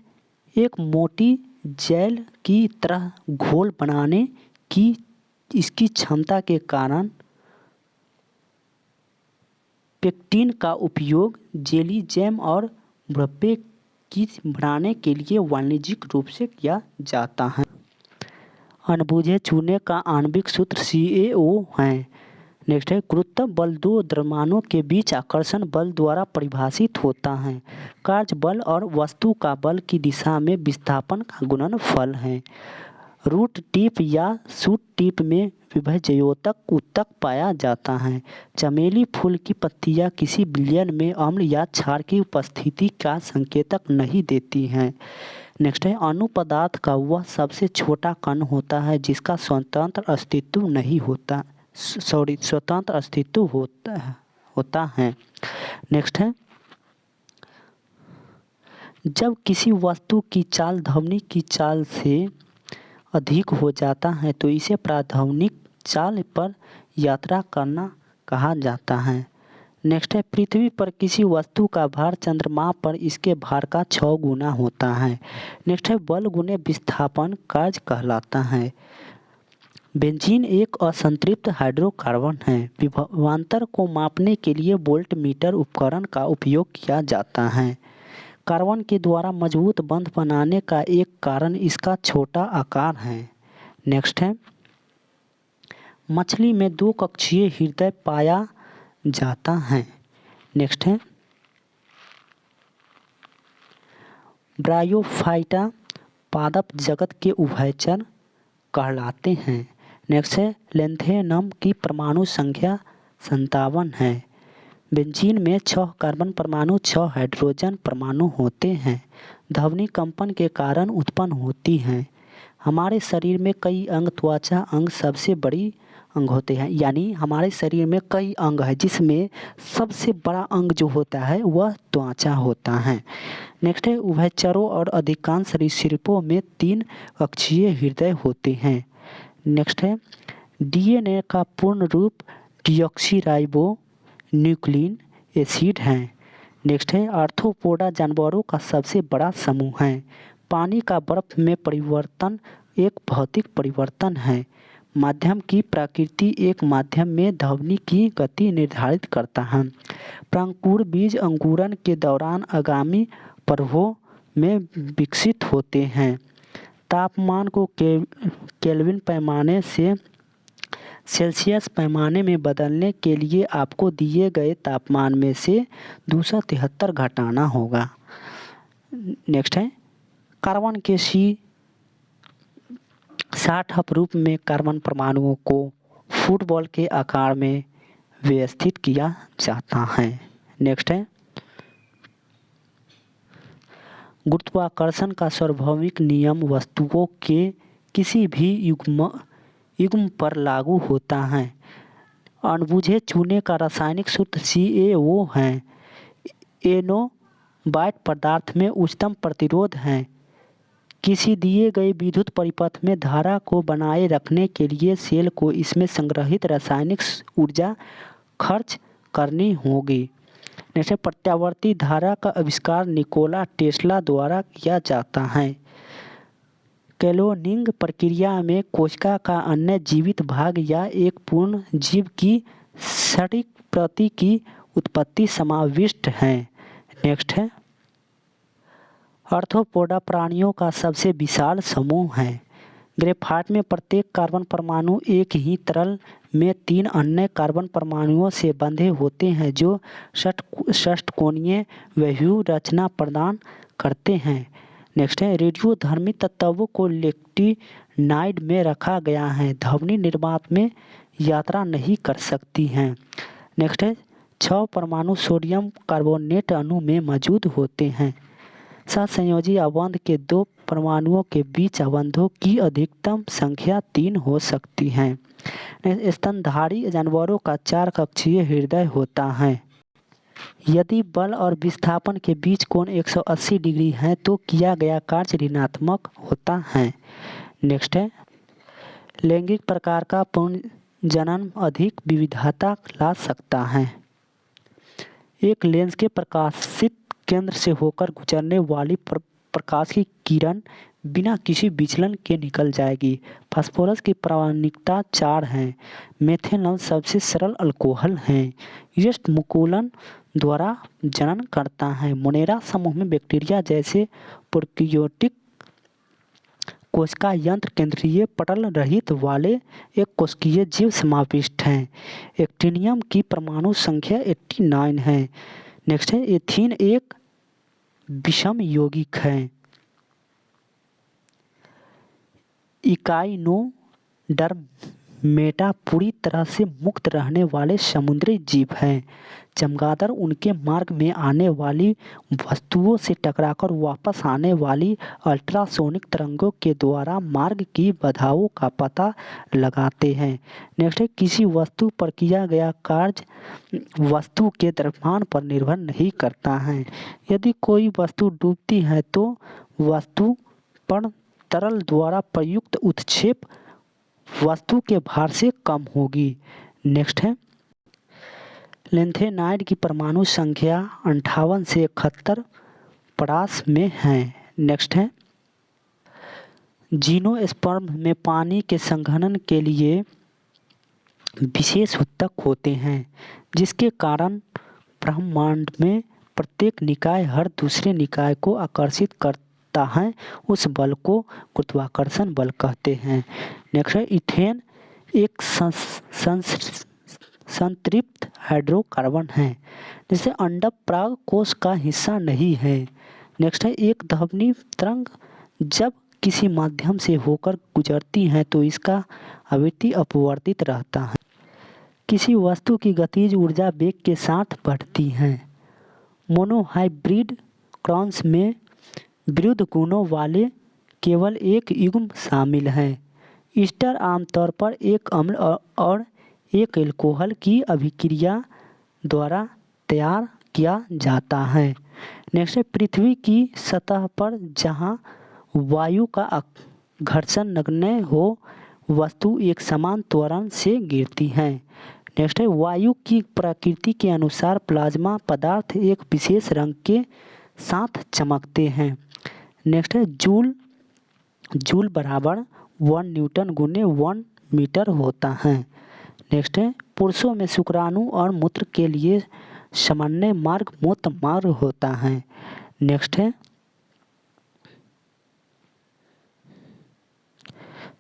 एक मोटी जेल की तरह घोल बनाने की इसकी क्षमता के कारण पेक्टिन का उपयोग जेली, जैम और मुरब्बे की बनाने के लिए वाणिज्यिक रूप से किया जाता है। अनबुझे चूने का आणविक सूत्र CaO है। नेक्स्ट है, गुरुत्व बल दो द्रव्यमानों के बीच आकर्षण बल द्वारा परिभाषित होता है। कार्य बल और वस्तु का बल की दिशा में विस्थापन का गुणनफल है। रूट टिप या शूट टिप में विभज्योतक ऊतक पाया जाता है। चमेली फूल की पत्तियां किसी विलयन में अम्ल या क्षार की उपस्थिति का संकेतक नहीं देती हैं। नेक्स्ट है, अणु पदार्थ का वह सबसे छोटा कण होता है जिसका स्वतंत्र अस्तित्व नहीं होता, स्वतंत्र अस्तित्व होता है। नेक्स्ट है, जब किसी वस्तु की चाल ध्वनि की चाल से अधिक हो जाता है तो इसे प्राध्वनिक चाल पर यात्रा करना कहा जाता है। नेक्स्ट है, पृथ्वी पर किसी वस्तु का भार चंद्रमा पर इसके भार का 6 गुना होता है। नेक्स्ट है, बल गुने विस्थापन कार्य कहलाता है। बेंजीन एक असंतृप्त हाइड्रोकार्बन है। विभवांतर को मापने के लिए वोल्टमीटर उपकरण का उपयोग किया जाता है। कार्बन के द्वारा मजबूत बंध बनाने का एक कारण इसका छोटा आकार है। नेक्स्ट है, मछली में 2 कक्षीय हृदय पाया जाता है। नेक्स्ट है, ब्रायोफाइटा पादप जगत के उभयचर कहलाते हैं। नेक्स्ट है, लिथियम की परमाणु संख्या 57 है। बेंजीन में 6 कार्बन परमाणु 6 हाइड्रोजन परमाणु होते हैं। ध्वनि कंपन के कारण उत्पन्न होती हैं। हमारे शरीर में कई अंग, त्वचा अंग सबसे बड़ी अंग होते हैं, यानी हमारे शरीर में कई अंग है जिसमें सबसे बड़ा अंग जो होता है वह त्वचा होता है। नेक्स्ट है, उभयचरों और अधिकांश सरीसृपों में 3 कक्षीय हृदय होते हैं। नेक्स्ट है, DNA का पूर्ण रूप डीऑक्सीराइबो न्यूक्लिक एसिड है। नेक्स्ट है, आर्थ्रोपोडा जानवरों का सबसे बड़ा समूह है। पानी का बर्फ में परिवर्तन एक भौतिक परिवर्तन है। माध्यम की प्रकृति एक माध्यम में ध्वनि की गति निर्धारित करता है। प्रांकुर बीज अंकुरण के दौरान आगामी पर्वों में विकसित होते हैं। तापमान को केल्विन पैमाने से सेल्सियस पैमाने में बदलने के लिए आपको दिए गए तापमान में से 273 घटाना होगा। नेक्स्ट है, कार्बन के 60 अपरूप में कार्बन परमाणुओं को फुटबॉल के आकार में व्यवस्थित किया जाता है। नेक्स्ट है, गुरुत्वाकर्षण का सार्वभौमिक नियम वस्तुओं के किसी भी युग्म पर लागू होता है। अणबुझे चूने का रासायनिक सूत्र CaO है। एनोबाइट पदार्थ में उच्चतम प्रतिरोध है। किसी दिए गए विद्युत परिपथ में धारा को बनाए रखने के लिए सेल को इसमें संग्रहित रासायनिक ऊर्जा खर्च करनी होगी। जैसे प्रत्यावर्ती धारा का आविष्कार निकोला टेस्ला द्वारा किया जाता है। क्लोनिंग प्रक्रिया में कोशिका का अन्य जीवित भाग या एक पूर्ण जीव की सटीक प्रति की उत्पत्ति समाविष्ट है। नेक्स्ट है, आर्थ्रोपोडा प्राणियों का सबसे विशाल समूह है। ग्रेफाइट में प्रत्येक कार्बन परमाणु एक ही तरल में 3 अन्य कार्बन परमाणुओं से बंधे होते हैं जो षटकोणीय व्यूहरचना प्रदान करते हैं। नेक्स्ट है, रेडियोधर्मी तत्वों को लेक्टिनाइड में रखा गया है। ध्वनि निर्वात में यात्रा नहीं कर सकती हैं। नेक्स्ट है, 6 परमाणु सोडियम कार्बोनेट अणु में मौजूद होते हैं। सहसंयोजी आबंध के 2 परमाणुओं के बीच आबंधों की अधिकतम संख्या 3 हो सकती है। स्तनधारी जानवरों का 4 कक्षीय हृदय होता है। यदि बल और विस्थापन के बीच कोण 180 डिग्री है तो किया गया कार्य ऋणात्मक होता है। नेक्स्ट है, लैंगिक प्रकार का पुनर्जनन अधिक विविधता ला सकता है। एक लेंस के प्रकाशित केंद्र से होकर गुजरने वाली प्रकाश की किरण बिना किसी विचलन के निकल जाएगी। फास्फोरस की प्रामाणिकता 4 है। मेथेनॉल सबसे सरल अल्कोहल है। यीस्ट मुकुलन द्वारा जनन करता है। मोनेरा समूह में बैक्टीरिया जैसे प्रोकैरियोटिक कोशिका यंत्र केंद्रीय पटल रहित वाले एक कोशिकीय जीव समाविष्ट हैं। एक्टिनियम की परमाणु संख्या 89 है। नेक्स्ट है एथीन एक विषम यौगिक है। इकाइनोडर्मेटा पूरी तरह से मुक्त रहने वाले समुद्री जीव हैं। चमगादड़ उनके मार्ग में आने वाली वस्तुओं से टकराकर वापस आने वाली अल्ट्रासोनिक तरंगों के द्वारा मार्ग की बाधाओं का पता लगाते हैं। नेक्स्ट है किसी वस्तु पर किया गया कार्य वस्तु के द्रव्यमान पर निर्भर नहीं करता है। यदि कोई वस्तु डूबती है तो वस्तु पर तरल द्वारा प्रयुक्त उत्क्षेप वस्तु के भार से कम होगी। नेक्स्ट है लेंथेनाइड की परमाणु संख्या 58 से 71 परास में है। नेक्स्ट है जिम्नोस्पर्म में पानी के संघनन के लिए विशेष ऊतक होते हैं, जिसके कारण ब्रह्मांड में प्रत्येक निकाय हर दूसरे निकाय को आकर्षित करता है। उस बल को गुरुत्वाकर्षण बल कहते हैं। नेक्स्ट है इथेन एक संतृप्त हाइड्रोकार्बन है जिसे अंडक पराग कोश का हिस्सा नहीं है। नेक्स्ट है एक ध्वनि तरंग जब किसी माध्यम से होकर गुजरती है तो इसका आवृत्ति अपवर्तित रहता है। किसी वस्तु की गतिज ऊर्जा वेग के साथ बढ़ती है। मोनोहाइब्रिड क्रॉस में विरुद्ध गुणों वाले केवल एक युग्म शामिल है। ईस्टर आमतौर पर एक अम्ल और एक अल्कोहल की अभिक्रिया द्वारा तैयार किया जाता है। नेक्स्ट है पृथ्वी की सतह पर जहां वायु का घर्षण नगण्य हो वस्तु एक समान त्वरण से गिरती है। नेक्स्ट है वायु की प्रकृति के अनुसार प्लाज्मा पदार्थ एक विशेष रंग के साथ चमकते हैं। नेक्स्ट है जूल बराबर 1 न्यूटन गुने 1 मीटर होता है। नेक्स्ट है पुरुषों में शुक्राणु और मूत्र के लिए सामान्य मार्ग मूत्र मार्ग होता है। नेक्स्ट है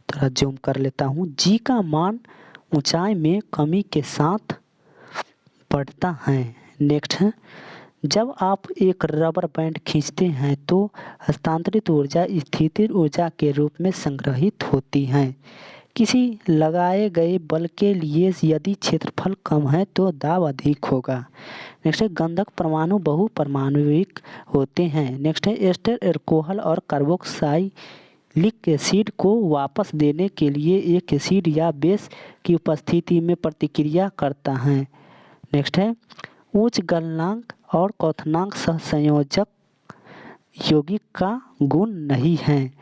थोड़ा जूम कर लेता हूँ। जी का मान ऊंचाई में कमी के साथ बढ़ता है। नेक्स्ट है जब आप एक रबर बैंड खींचते हैं तो हस्तांतरित ऊर्जा स्थितिज ऊर्जा के रूप में संग्रहित होती है। किसी लगाए गए बल के लिए यदि क्षेत्रफल कम है तो दाब अधिक होगा। नेक्स्ट है गंधक परमाणु बहुपरमाणुविक होते हैं। नेक्स्ट है एस्टर अल्कोहल और कार्बोक्सिलिक एसिड को वापस देने के लिए एक एसिड या बेस की उपस्थिति में प्रतिक्रिया करता है। नेक्स्ट है उच्च गलनांक और क्वथनांक सहसंयोजक यौगिक का गुण नहीं है।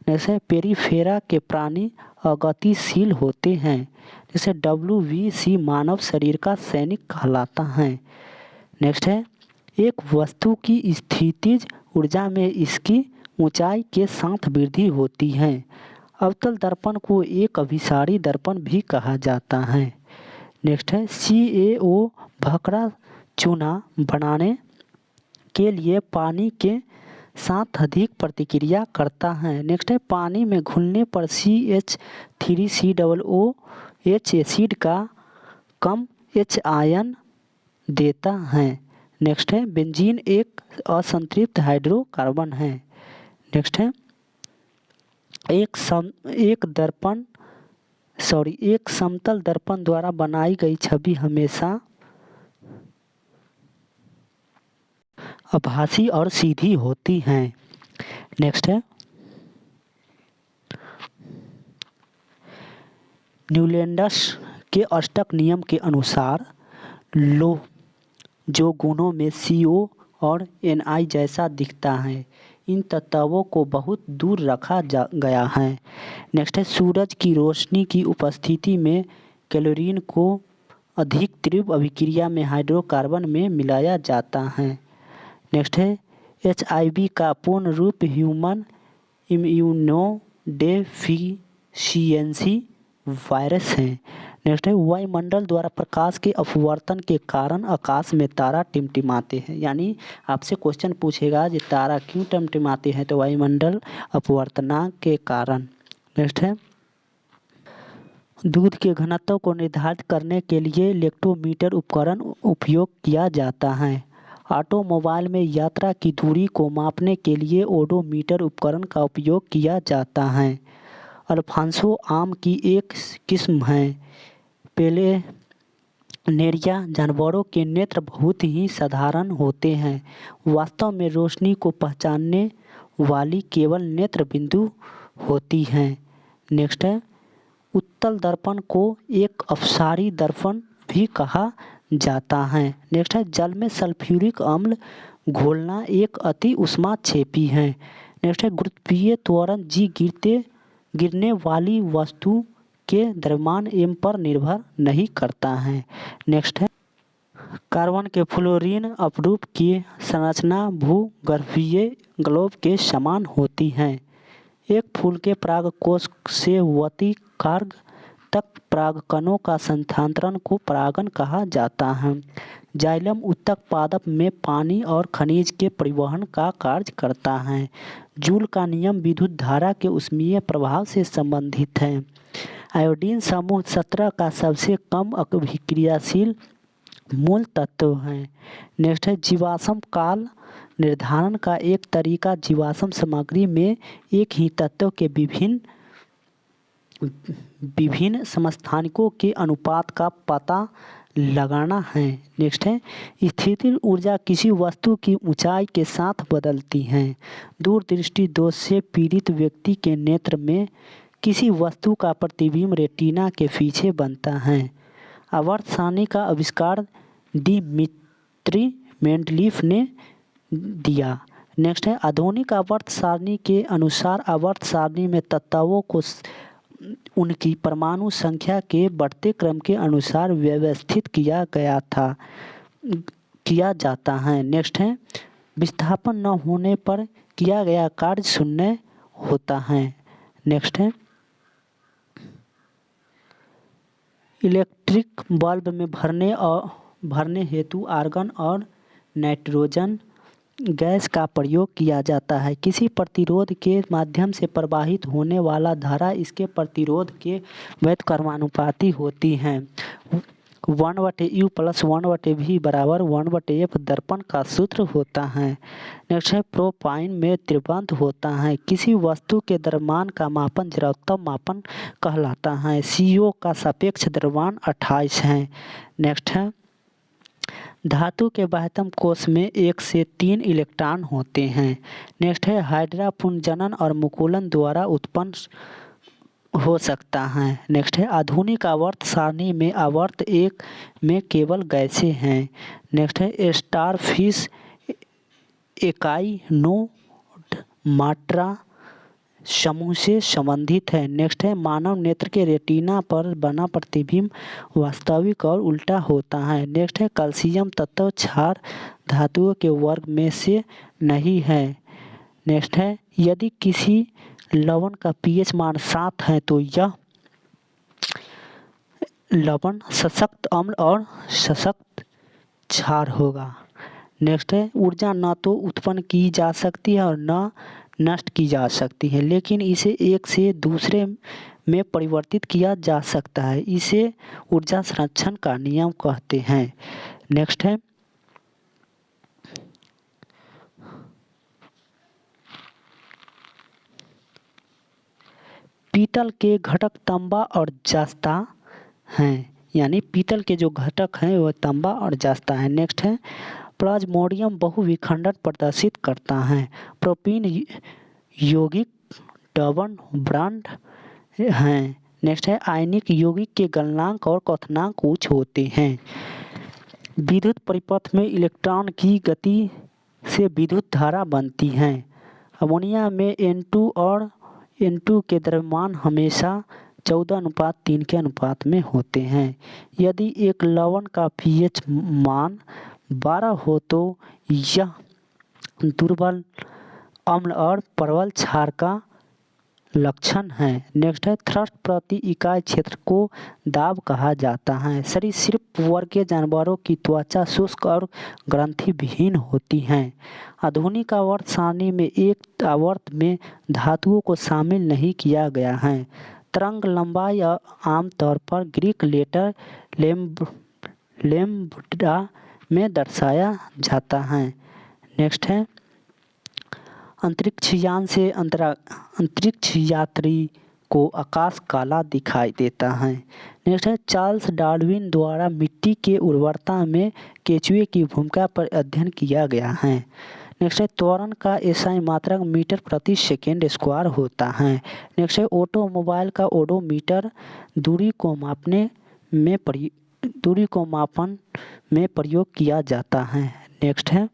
जैसे पेरिफेरा के प्राणी अगतिशील होते हैं। जैसे WBC मानव शरीर का सैनिक कहलाता है। नेक्स्ट है एक वस्तु की स्थितिज ऊर्जा में इसकी ऊंचाई के साथ वृद्धि होती है। अवतल दर्पण को एक अभिसारी दर्पण भी कहा जाता है। नेक्स्ट है CaO भखरा चूना बनाने के लिए पानी के साथ अधिक प्रतिक्रिया करता है। नेक्स्ट है पानी में घुलने पर CH3COOH एसिड का कम H आयन देता है। नेक्स्ट है बेंजीन एक असंतृप्त हाइड्रोकार्बन है। नेक्स्ट है एक समतल दर्पण द्वारा बनाई गई छवि हमेशा आभासी और सीधी होती हैं। नेक्स्ट है न्यूलैंडस के अष्टक नियम के अनुसार लौह जो गुणों में CO और Ni जैसा दिखता है इन तत्वों को बहुत दूर रखा गया है। नेक्स्ट है सूरज की रोशनी की उपस्थिति में क्लोरीन को अधिक तीव्र अभिक्रिया में हाइड्रोकार्बन में मिलाया जाता है। नेक्स्ट है HIV का पूर्ण रूप ह्यूमन इम्यूनोडेफिशिएंसी वायरस है। नेक्स्ट है वायुमंडल द्वारा प्रकाश के अपवर्तन के कारण आकाश में तारा टिमटिमाते हैं। यानी आपसे क्वेश्चन पूछेगा कि तारा क्यों टिमटिमाते हैं, तो वायुमंडल अपवर्तनांक के कारण। नेक्स्ट है दूध के घनत्व को निर्धारित करने के लिए लेक्टोमीटर उपकरण उपयोग किया जाता है। ऑटोमोबाइल में यात्रा की दूरी को मापने के लिए ओडोमीटर उपकरण का उपयोग किया जाता है। अल्फांसो आम की एक किस्म है। पेलेनेरिया जानवरों के नेत्र बहुत ही साधारण होते हैं। वास्तव में रोशनी को पहचानने वाली केवल नेत्र बिंदु होती हैं। नेक्स्ट है उत्तल दर्पण को एक अपसारी दर्पण भी कहा जाता है। नेक्स्ट है जल में सल्फ्यूरिक अम्ल घोलना एक अति ऊष्माक्षेपी है। नेक्स्ट है गुरुत्वीय त्वरण जी गिरने वाली वस्तु के द्रव्यमान m पर निर्भर नहीं करता है। नेक्स्ट है कार्बन के फ्लोरीन अपरूप की संरचना भूगर्भीय ग्लोब के समान होती है। एक फूल के परागकोश से वर्तिकाग्र तक परागकणों का स्थानांतरण को परागण कहा जाता है। जाइलम उत्तक पादप में पानी और खनिज के परिवहन का कार्य करता है। जूल का नियम विद्युत धारा के ऊष्मीय प्रभाव से संबंधित है। आयोडीन समूह 17 का सबसे कम अभिक्रियाशील मूल तत्व है। नेक्स्ट है जीवाश्म काल निर्धारण का एक तरीका जीवाश्म सामग्री में एक ही तत्व के विभिन्न समस्थानिकों के अनुपात का पता लगाना है। नेक्स्ट है स्थितिज ऊर्जा किसी वस्तु की ऊंचाई के साथ बदलती है। दूरदृष्टि दोष से पीड़ित व्यक्ति के नेत्र में किसी वस्तु का प्रतिबिंब रेटिना के पीछे बनता है। आवर्त सारणी का आविष्कार डिमित्री मेंडलीफ ने दिया। नेक्स्ट है आधुनिक आवर्त सारणी के अनुसार आवर्त सारणी में तत्वों को उनकी परमाणु संख्या के बढ़ते क्रम के अनुसार व्यवस्थित किया जाता है। नेक्स्ट है विस्थापन न होने पर किया गया कार्य शून्य होता है। नेक्स्ट है इलेक्ट्रिक बल्ब में भरने हेतु आर्गन और नाइट्रोजन गैस का प्रयोग किया जाता है। किसी प्रतिरोध के माध्यम से प्रवाहित होने वाला धारा इसके प्रतिरोध के व्युत्क्रमानुपाती होती है। 1/U + 1/V = 1/F दर्पण का सूत्र होता है। नेक्स्ट है प्रोपाइन में त्रिबंध होता है। किसी वस्तु के द्रव्यमान का मापन जड़त्व मापन कहलाता है। CO का सापेक्ष द्रव्यमान 28 है। नेक्स्ट है धातु के बाह्यतम कोश में 1 से 3 इलेक्ट्रॉन होते हैं। नेक्स्ट है हाइड्रा पुनर्जनन और मुकुलन द्वारा उत्पन्न हो सकता है। नेक्स्ट है आधुनिक आवर्त सारणी में आवर्त 1 में केवल गैसें हैं। नेक्स्ट है स्टारफिश इकाई नोड मात्रा समूह से संबंधित है। नेक्स्ट है मानव नेत्र के रेटिना पर बना प्रतिबिंब वास्तविक और उल्टा होता है। नेक्स्ट है कैल्शियम तत्व क्षार धातुओं के वर्ग में से नहीं है। नेक्स्ट है यदि किसी लवण का pH मान 7 है तो यह लवण सशक्त अम्ल और सशक्त क्षार होगा। नेक्स्ट है ऊर्जा न तो उत्पन्न की जा सकती है और न नष्ट की जा सकती है, लेकिन इसे एक से दूसरे में परिवर्तित किया जा सकता है। इसे ऊर्जा संरक्षण का नियम कहते हैं। नेक्स्ट है पीतल के घटक तांबा और जस्ता हैं। यानी पीतल के जो घटक हैं वह तांबा और जस्ता है। नेक्स्ट है प्लाज्मोडियम बहुविखंडन प्रदर्शित करता है। प्रोपीन यौगिक डबल बॉन्ड हैं। नेक्स्ट है आयनिक यौगिक के गलनांक और क्वथनांक उच्च होते हैं। विद्युत परिपथ में इलेक्ट्रॉन की गति से विद्युत धारा बनती है। अमोनिया में N2 और N2 के द्रव्यमान हमेशा 14:3 के अनुपात में होते हैं। यदि एक लवण का pH मान 12 हो तो यह दुर्बल अम्ल और प्रबल क्षार का लक्षण है। नेक्स्ट है थ्रस्ट प्रति इकाई क्षेत्र को दाब कहा जाता है। सरीसृप वर्गीय जानवरों की त्वचा शुष्क और ग्रंथि विहीन होती है। आधुनिक आवर्त सारणी में एक आवर्त में धातुओं को शामिल नहीं किया गया है। तरंग लंबाई आमतौर पर ग्रीक लेटर लैम्ब्डा में दर्शाया जाता है। नेक्स्ट है अंतरिक्ष यान से अंतरिक्ष यात्री को आकाश काला दिखाई देता है। नेक्स्ट है चार्ल्स डार्विन द्वारा मिट्टी के उर्वरता में केंचुए की भूमिका पर अध्ययन किया गया है। नेक्स्ट है त्वरण का एसआई मात्रक मीटर प्रति सेकेंड स्क्वायर होता है। नेक्स्ट है ऑटोमोबाइल का ओडोमीटर दूरी को मापन में प्रयोग किया जाता है। नेक्स्ट है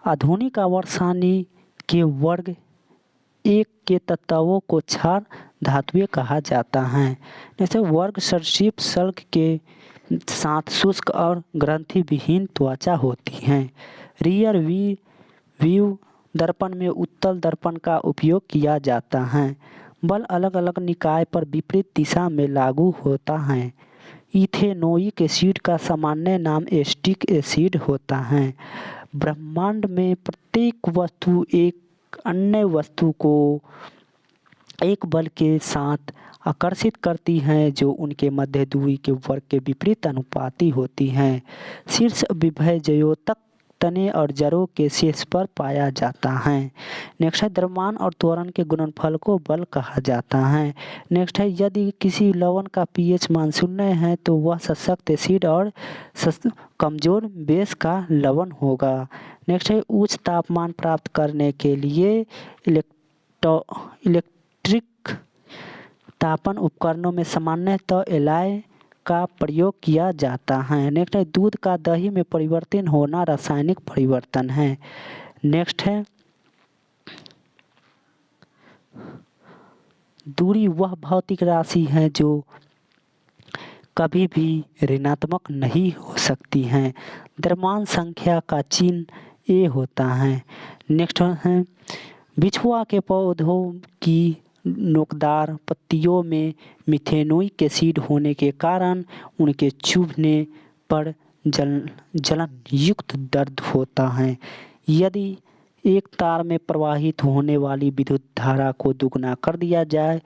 आधुनिक आवर्त सारणी के वर्ग एक के तत्वों को क्षार धातुएं कहा जाता है। जैसे वर्ग सरीसृप शल्क के साथ शुष्क और ग्रंथि विहीन त्वचा होती है। रियर व्यू दर्पण में उत्तल दर्पण का उपयोग किया जाता है। बल अलग अलग निकाय पर विपरीत दिशा में लागू होता है। इथेनोइक एसिड का सामान्य नाम एसिटिक एसिड होता है। ब्रह्मांड में प्रत्येक वस्तु एक अन्य वस्तु को एक बल के साथ आकर्षित करती है जो उनके मध्य दूरी के वर्ग के विपरीत अनुपाती होती है। शीर्ष विभव ज्योतक तने और जड़ों के शीर्ष पर पाया जाता है। नेक्स्ट है द्रव्यमान और त्वरण के गुणनफल को बल कहा जाता है। नेक्स्ट है यदि किसी लवण का pH मान 0 है तो वह सशक्त एसिड और कमजोर बेस का लवण होगा। नेक्स्ट है उच्च तापमान प्राप्त करने के लिए इलेक्ट्रिक तापन उपकरणों में सामान्यतः एलॉय का प्रयोग किया जाता है। नेक्स्ट है दूध का दही में परिवर्तन होना रासायनिक परिवर्तन है। नेक्स्ट है दूरी वह भौतिक राशि है जो कभी भी ऋणात्मक नहीं हो सकती है। द्रव्यमान संख्या का चिन्ह ए होता है। नेक्स्ट है बिछुआ के पौधों की नोकदार पत्तियों में मिथेनोइक एसिड होने के कारण उनके चुभने पर जलन युक्त दर्द होता है। यदि एक तार में प्रवाहित होने वाली विद्युत धारा को दुगना कर दिया जाए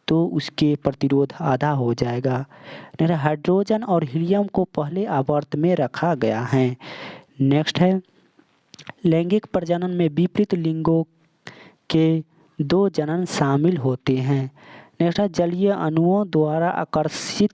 तो उसके प्रतिरोध आधा हो जाएगा। हाइड्रोजन और हीलियम को पहले आवर्त में रखा गया है। नेक्स्ट है लैंगिक प्रजनन में विपरीत लिंगों के 2 जनन शामिल होते हैं। नेक्स्ट है जलीय अणुओं द्वारा आकर्षित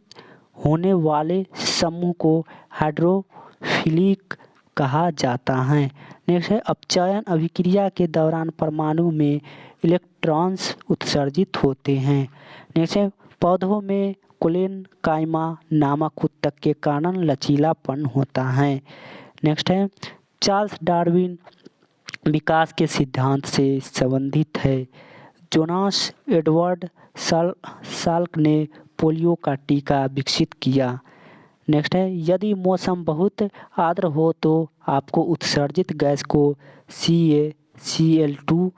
होने वाले समूह को हाइड्रोफिलिक कहा जाता है। नेक्स्ट है अपचयन अभिक्रिया के दौरान परमाणु में इलेक्ट्रॉन्स उत्सर्जित होते हैं। नेक्स्ट है पौधों में कोलेनकाइमा नामक ऊतक के कारण लचीलापन होता है। नेक्स्ट है चार्ल्स डार्विन विकास के सिद्धांत से संबंधित है। जोनास एडवर्ड साल्क ने पोलियो का टीका विकसित किया। नेक्स्ट है यदि मौसम बहुत आर्द्र हो तो आपको उत्सर्जित गैस को CaCl2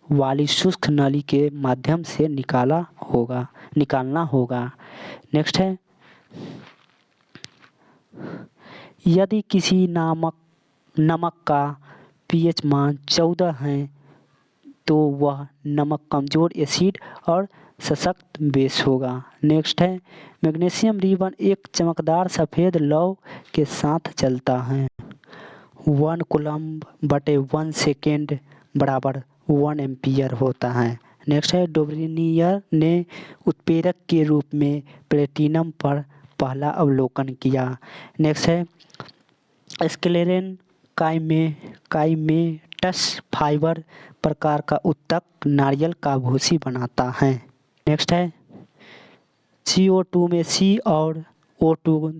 वाली शुष्क नली के माध्यम से निकालना होगा। नेक्स्ट है यदि किसी नमक का pH मान 14 है तो वह नमक कमजोर एसिड और सशक्त बेस होगा। नेक्स्ट है मैग्नीशियम रिबन एक चमकदार सफ़ेद लौह के साथ चलता है। 1 कूलम्ब बटे 1 सेकेंड बराबर 1 एम्पीयर होता है। नेक्स्ट है डोब्रिनियर ने उत्प्रेरक के रूप में प्लेटिनम पर पहला अवलोकन किया। नेक्स्ट है स्क्लेरेन काइमेटस फाइबर प्रकार का ऊतक नारियल का भूसी बनाता है। नेक्स्ट है CO2 में C और O2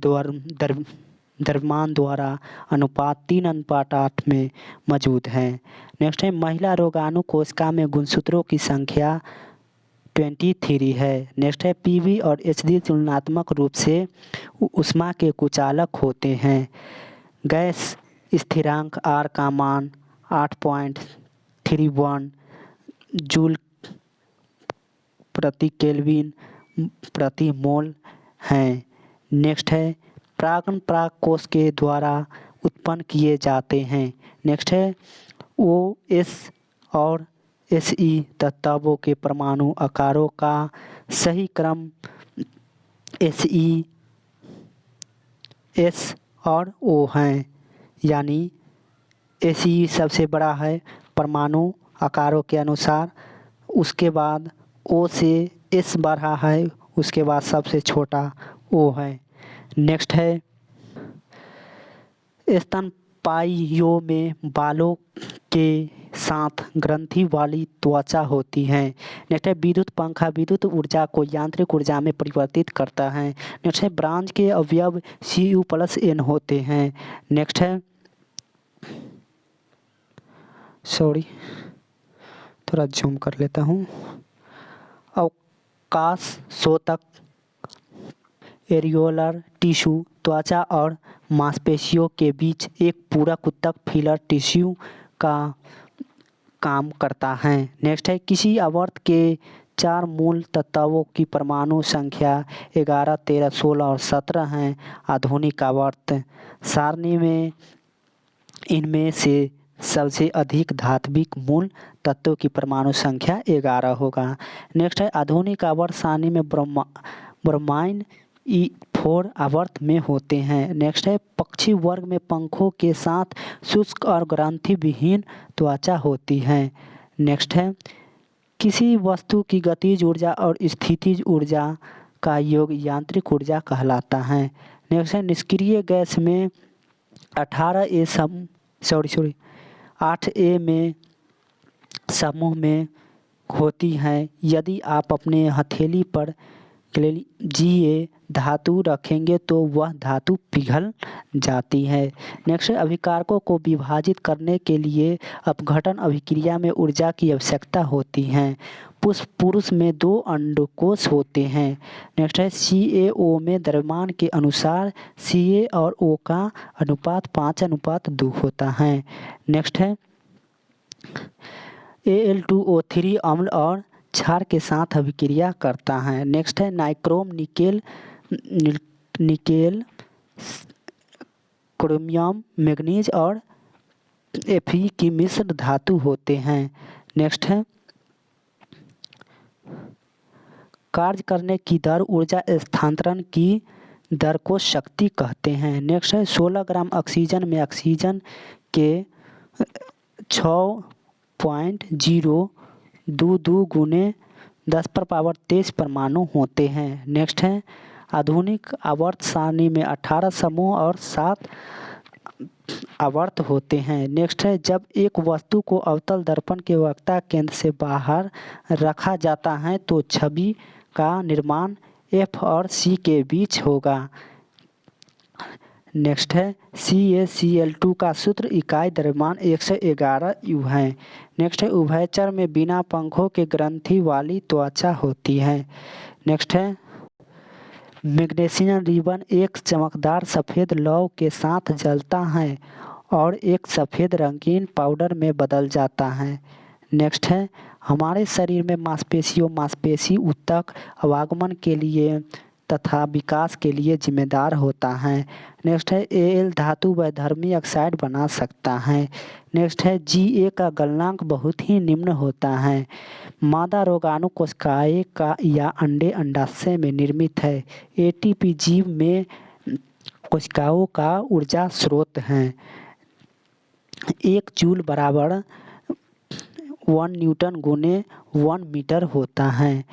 द्रव्यमान द्वारा अनुपात 3:8 में मौजूद है। नेक्स्ट है महिला रोगाणु कोशिका में गुणसूत्रों की संख्या 23 है। नेक्स्ट है पीवी और एचडी तुलनात्मक रूप से ऊष्मा के कुचालक होते हैं। गैस स्थिरांक आर का मान 8.31 जूल प्रति केल्विन प्रति मोल हैं। नेक्स्ट है परागण पराग कोश के द्वारा उत्पन्न किए जाते हैं। नेक्स्ट है ओ एस और एस ई तत्वों के परमाणु आकारों का सही क्रम एस ई एस और ओ हैं, यानी एस ई सबसे बड़ा है परमाणु आकारों के अनुसार, उसके बाद ओ से एस बढ़ा है, उसके बाद सबसे छोटा ओ है। नेक्स्ट है स्तनपायियों में बालों के साथ ग्रंथि वाली त्वचा होती है। नेक्स्ट है विद्युत पंखा विद्युत ऊर्जा को यांत्रिक ऊर्जा में परिवर्तित करता है। नेक्स्ट है ब्रांच के अवयव Cu+N होते हैं। नेक्स्ट है थोड़ा जूम कर लेता हूँ। अवकाश सोतक एरियोलर टिश्यू त्वचा और मांसपेशियों के बीच एक पूरक उत्तक फिलर टिश्यू का काम करता है। नेक्स्ट है किसी आवर्त के 4 मूल तत्वों की परमाणु संख्या 11, 13, 16 और 17 हैं। आधुनिक आवर्त सारणी में इनमें से सबसे अधिक धात्विक मूल तत्वों की परमाणु संख्या 11 होगा। नेक्स्ट है आधुनिक आवर्त सारणी में ब्रोमाइन E4 आवर्त में होते हैं। नेक्स्ट है पक्षी वर्ग में पंखों के साथ शुष्क और ग्रंथि विहीन त्वचा होती है। नेक्स्ट है किसी वस्तु की गतिज ऊर्जा और स्थितिज ऊर्जा का योग यांत्रिक ऊर्जा कहलाता है। नेक्स्ट है निष्क्रिय गैस में 8A में समूह में होती हैं। यदि आप अपने हथेली पर Ga धातु रखेंगे तो वह धातु पिघल जाती है। नेक्स्ट अभिकारकों को विभाजित करने के लिए अपघटन अभिक्रिया में ऊर्जा की आवश्यकता होती है। पुरुष में 2 अंडकोश होते हैं। नेक्स्ट है CaO में द्रव्यमान के अनुसार Ca और O का अनुपात 5:2 होता है। नेक्स्ट है Al2O3 अम्ल और क्षार के साथ अभिक्रिया करता है। नेक्स्ट है नाइक्रोम निकेल क्रोमियम मैग्नीज और Fe की मिश्र धातु होते हैं। नेक्स्ट है कार्य करने की दर ऊर्जा स्थानांतरण की दर को शक्ति कहते हैं। नेक्स्ट है 16 ग्राम ऑक्सीजन में ऑक्सीजन के 6.022 गुने 10⁻³ परमाणु होते हैं। नेक्स्ट है आधुनिक आवर्त सारणी में 18 समूह और 7 आवर्त होते हैं। नेक्स्ट है जब एक वस्तु को अवतल दर्पण के वक्रता केंद्र से बाहर रखा जाता है तो छवि का निर्माण F और C के बीच होगा। नेक्स्ट है CaCl2 का सूत्र इकाई द्रव्यमान 111 U है। नेक्स्ट है उभयचर में बिना पंखों के ग्रंथि वाली त्वचा होती है। नेक्स्ट है मैग्नीशियम रिबन एक चमकदार सफ़ेद लौह के साथ जलता है और एक सफ़ेद रंगीन पाउडर में बदल जाता है। नेक्स्ट है हमारे शरीर में मांसपेशी ऊतक आवागमन के लिए तथा विकास के लिए जिम्मेदार होता है। नेक्स्ट है Al धातु वैधर्मी ऑक्साइड बना सकता है। नेक्स्ट है Ga का गलनांक बहुत ही निम्न होता है। मादा रोगाणु कोशिकाएं का या अंडे अंडाशय में निर्मित है। ATP जीव में कोशिकाओं का ऊर्जा स्रोत है। 1 जूल बराबर 1 न्यूटन गुने 1 मीटर होता है।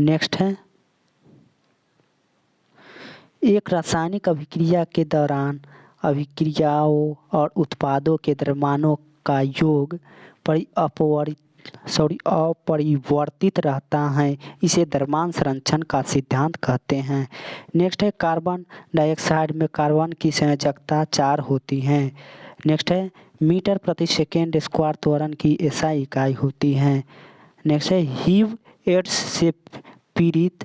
नेक्स्ट है एक रासायनिक अभिक्रिया के दौरान अभिक्रियाओं और उत्पादों के द्रव्यमानों का योग अपरिवर्तित रहता है। इसे द्रव्यमान संरक्षण का सिद्धांत कहते हैं। नेक्स्ट है कार्बन डाइऑक्साइड में कार्बन की संयोजकता 4 होती है। नेक्स्ट है मीटर प्रति सेकेंड स्क्वायर त्वरण की एसआई इकाई होती है। नेक्स्ट है हीव एड्स से पीड़ित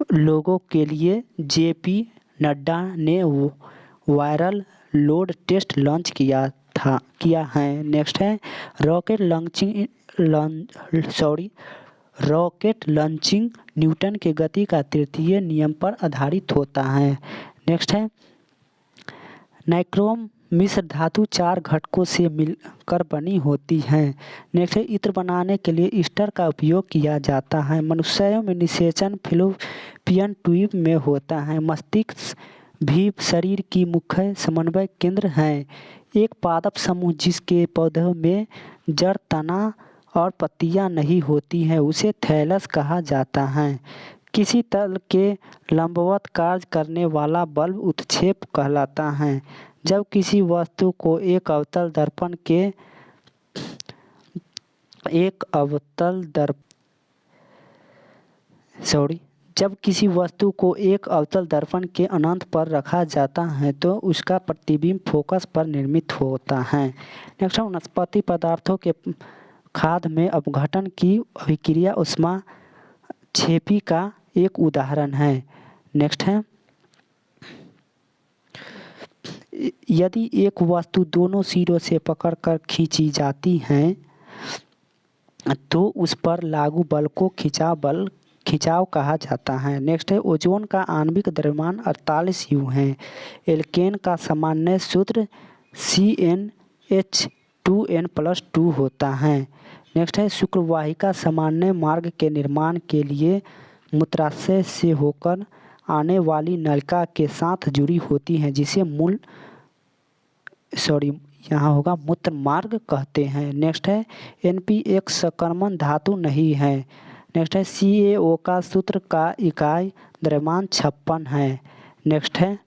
लोगों के लिए जेपी नड्डा ने वायरल लोड टेस्ट लॉन्च किया है। नेक्स्ट है रॉकेट लॉन्चिंग न्यूटन के गति का तृतीय नियम पर आधारित होता है। नेक्स्ट है नाइक्रोम मिश्र धातु 4 घटकों से मिलकर बनी होती है। नेक्स्ट है इत्र बनाने के लिए ईस्टर का उपयोग किया जाता है। मनुष्यों में निषेचन फिलोपियन ट्यूब में होता है। मस्तिष्क भी शरीर की मुख्य समन्वय केंद्र है। एक पादप समूह जिसके पौधों में जड़, तना और पत्तियां नहीं होती हैं उसे थैलस कहा जाता है। किसी तल के लंबवत कार्य करने वाला बल्ब उत्क्षेप कहलाता है। जब किसी वस्तु को एक अवतल दर्पण के अनंत पर रखा जाता है तो उसका प्रतिबिंब फोकस पर निर्मित होता है। नेक्स्ट वनस्पति पदार्थों के खाद में अपघटन की अभिक्रिया ऊष्माक्षेपी का एक उदाहरण है। नेक्स्ट है यदि एक वस्तु दोनों सिरों से पकड़कर खींची जाती है तो उस पर लागू बल को खिंचाव कहा जाता है। नेक्स्ट है ओजोन का आणविक द्रव्यमान 48 U है। एल्केन का सामान्य सूत्र CnH2n+2 होता है। नेक्स्ट है शुक्रवाहिका सामान्य मार्ग के निर्माण के लिए मूत्राशय से होकर आने वाली नलिका के साथ जुड़ी होती है जिसे मूत्र मार्ग कहते हैं। नेक्स्ट है Np एक सकर्मक धातु नहीं है। नेक्स्ट है CaO का सूत्र का इकाई द्रव्यमान 56 है। नेक्स्ट है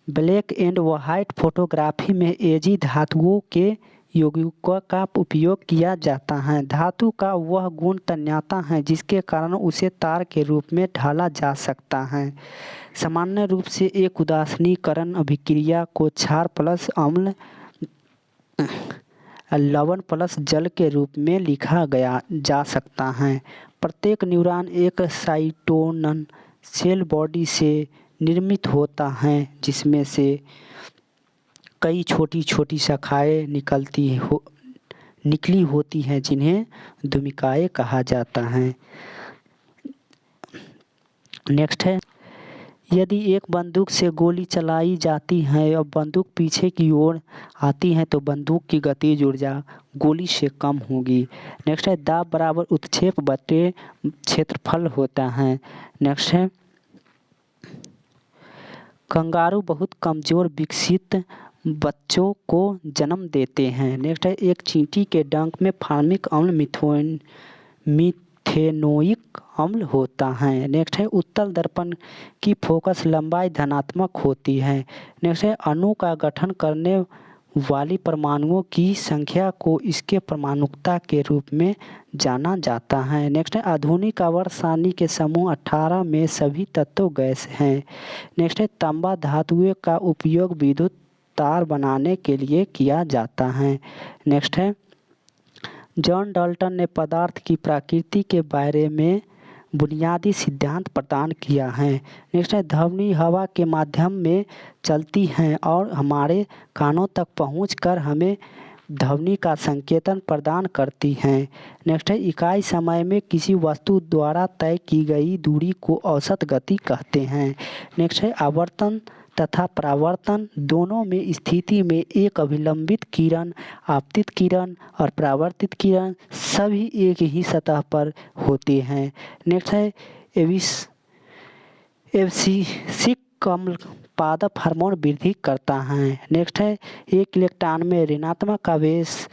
ब्लैक एंड व्हाइट फोटोग्राफी में Ag धातुओं के यौगिकों का उपयोग किया जाता है। धातु का वह गुण तन्यता है जिसके कारण उसे तार के रूप में ढाला जा सकता है। सामान्य रूप से एक उदासीनीकरण अभिक्रिया को क्षार प्लस अम्ल लवण प्लस जल के रूप में लिखा जा सकता है। प्रत्येक न्यूरॉन एक साइटोनन सेल बॉडी से निर्मित होता है जिसमें से कई छोटी छोटी शाखाएं निकली होती हैं जिन्हें धूमिकाएं कहा जाता है। नेक्स्ट है यदि एक बंदूक से गोली चलाई जाती है और बंदूक पीछे की ओर आती है तो बंदूक की गतिज ऊर्जा गोली से कम होगी। नेक्स्ट है दाब बराबर उत्क्षेप बटे क्षेत्रफल होता है। नेक्स्ट है कंगारू बहुत कमजोर विकसित बच्चों को जन्म देते हैं। नेक्स्ट है एक चींटी के डंक में फार्मिक अम्ल मिथेनोइक अम्ल होता है। नेक्स्ट है उत्तल दर्पण की फोकस लंबाई धनात्मक होती है। नेक्स्ट है अणु का गठन करने वाली परमाणुओं की संख्या को इसके परमाणुकता के रूप में जाना जाता है। नेक्स्ट है आधुनिक आवर्त सारणी के समूह 18 में सभी तत्व गैस हैं। नेक्स्ट है तांबा धातुओं का उपयोग विद्युत तार बनाने के लिए किया जाता है। नेक्स्ट है जॉन डाल्टन ने पदार्थ की प्रकृति के बारे में बुनियादी सिद्धांत प्रदान किया है। नेक्स्ट है ध्वनि हवा के माध्यम में चलती हैं और हमारे कानों तक पहुंचकर हमें ध्वनि का संकेतन प्रदान करती हैं। नेक्स्ट है इकाई समय में किसी वस्तु द्वारा तय की गई दूरी को औसत गति कहते हैं। नेक्स्ट है आवर्तन तथा परावर्तन दोनों में स्थिति में एक अभिलंबित किरण, आपतित किरण और परावर्तित किरण सभी एक ही सतह पर होते हैं। नेक्स्ट है एब्सिसिक अम्ल पादप हार्मोन वृद्धि करता है। नेक्स्ट है एक इलेक्ट्रॉन में ऋणात्मक आवेश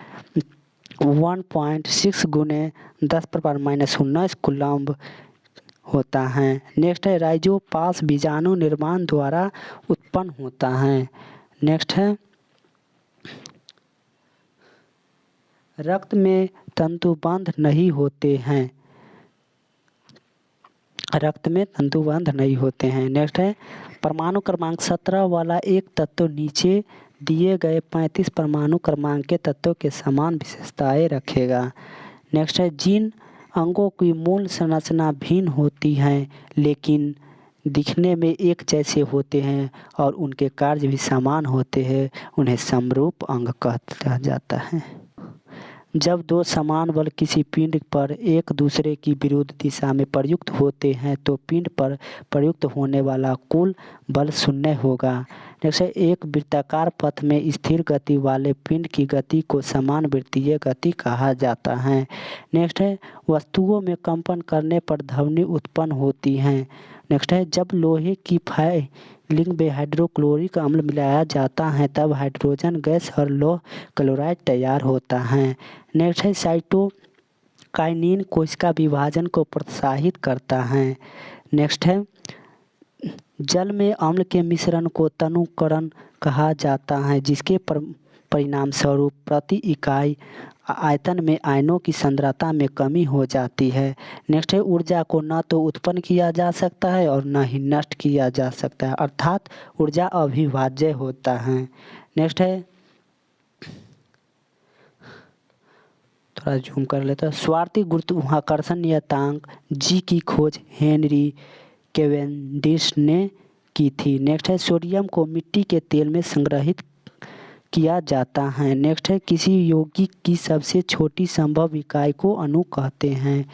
1.6 × 10⁻⁻19 कूलम्ब होता है। नेक्स्ट है राइजोपास बीजाणु निर्माण द्वारा उत्पन्न होता है। नेक्स्ट है रक्त में तंतुबंध नहीं होते हैं। रक्त में तंतुबंध नहीं होते हैं। नेक्स्ट है परमाणु क्रमांक 17 वाला एक तत्व नीचे दिए गए 35 परमाणु क्रमांक के तत्वों के समान विशेषताएं रखेगा। नेक्स्ट है जिन अंगों की मूल संरचना भिन्न होती है लेकिन दिखने में एक जैसे होते हैं और उनके कार्य भी समान होते हैं उन्हें समरूप अंग कहा जाता है। जब दो समान बल किसी पिंड पर एक दूसरे की विरुद्ध दिशा में प्रयुक्त होते हैं तो पिंड पर प्रयुक्त होने वाला कुल बल शून्य होगा। जैसे एक वृत्ताकार पथ में स्थिर गति वाले पिंड की गति को समान वृत्तीय गति कहा जाता है। नेक्स्ट है वस्तुओं में कंपन करने पर ध्वनि उत्पन्न होती है। नेक्स्ट है जब लोहे की फाइलिंग में हाइड्रोक्लोरिक अम्ल मिलाया जाता है तब हाइड्रोजन गैस और लौह क्लोराइड तैयार होता है। नेक्स्ट है साइटोकाइनिन कोशिका विभाजन को प्रोत्साहित करता है। नेक्स्ट है जल में अम्ल के मिश्रण को तनुकरण कहा जाता है जिसके परिणाम स्वरूप प्रति इकाई आयतन में आयनों की सांद्रता में कमी हो जाती है। नेक्स्ट है ऊर्जा को न तो उत्पन्न किया जा सकता है और न ही नष्ट किया जा सकता है अर्थात ऊर्जा अविभाज्य होता है। नेक्स्ट है थोड़ा जूम कर लेता है। स्वार्थी गुरुत्वाकर्षण नियतांक जी की खोज हेनरी कैवेंडिश ने की थी। नेक्स्ट है सोडियम को मिट्टी के तेल में संग्रहित किया जाता है। नेक्स्ट है किसी यौगिक की सबसे छोटी संभव इकाई को अणु कहते हैं।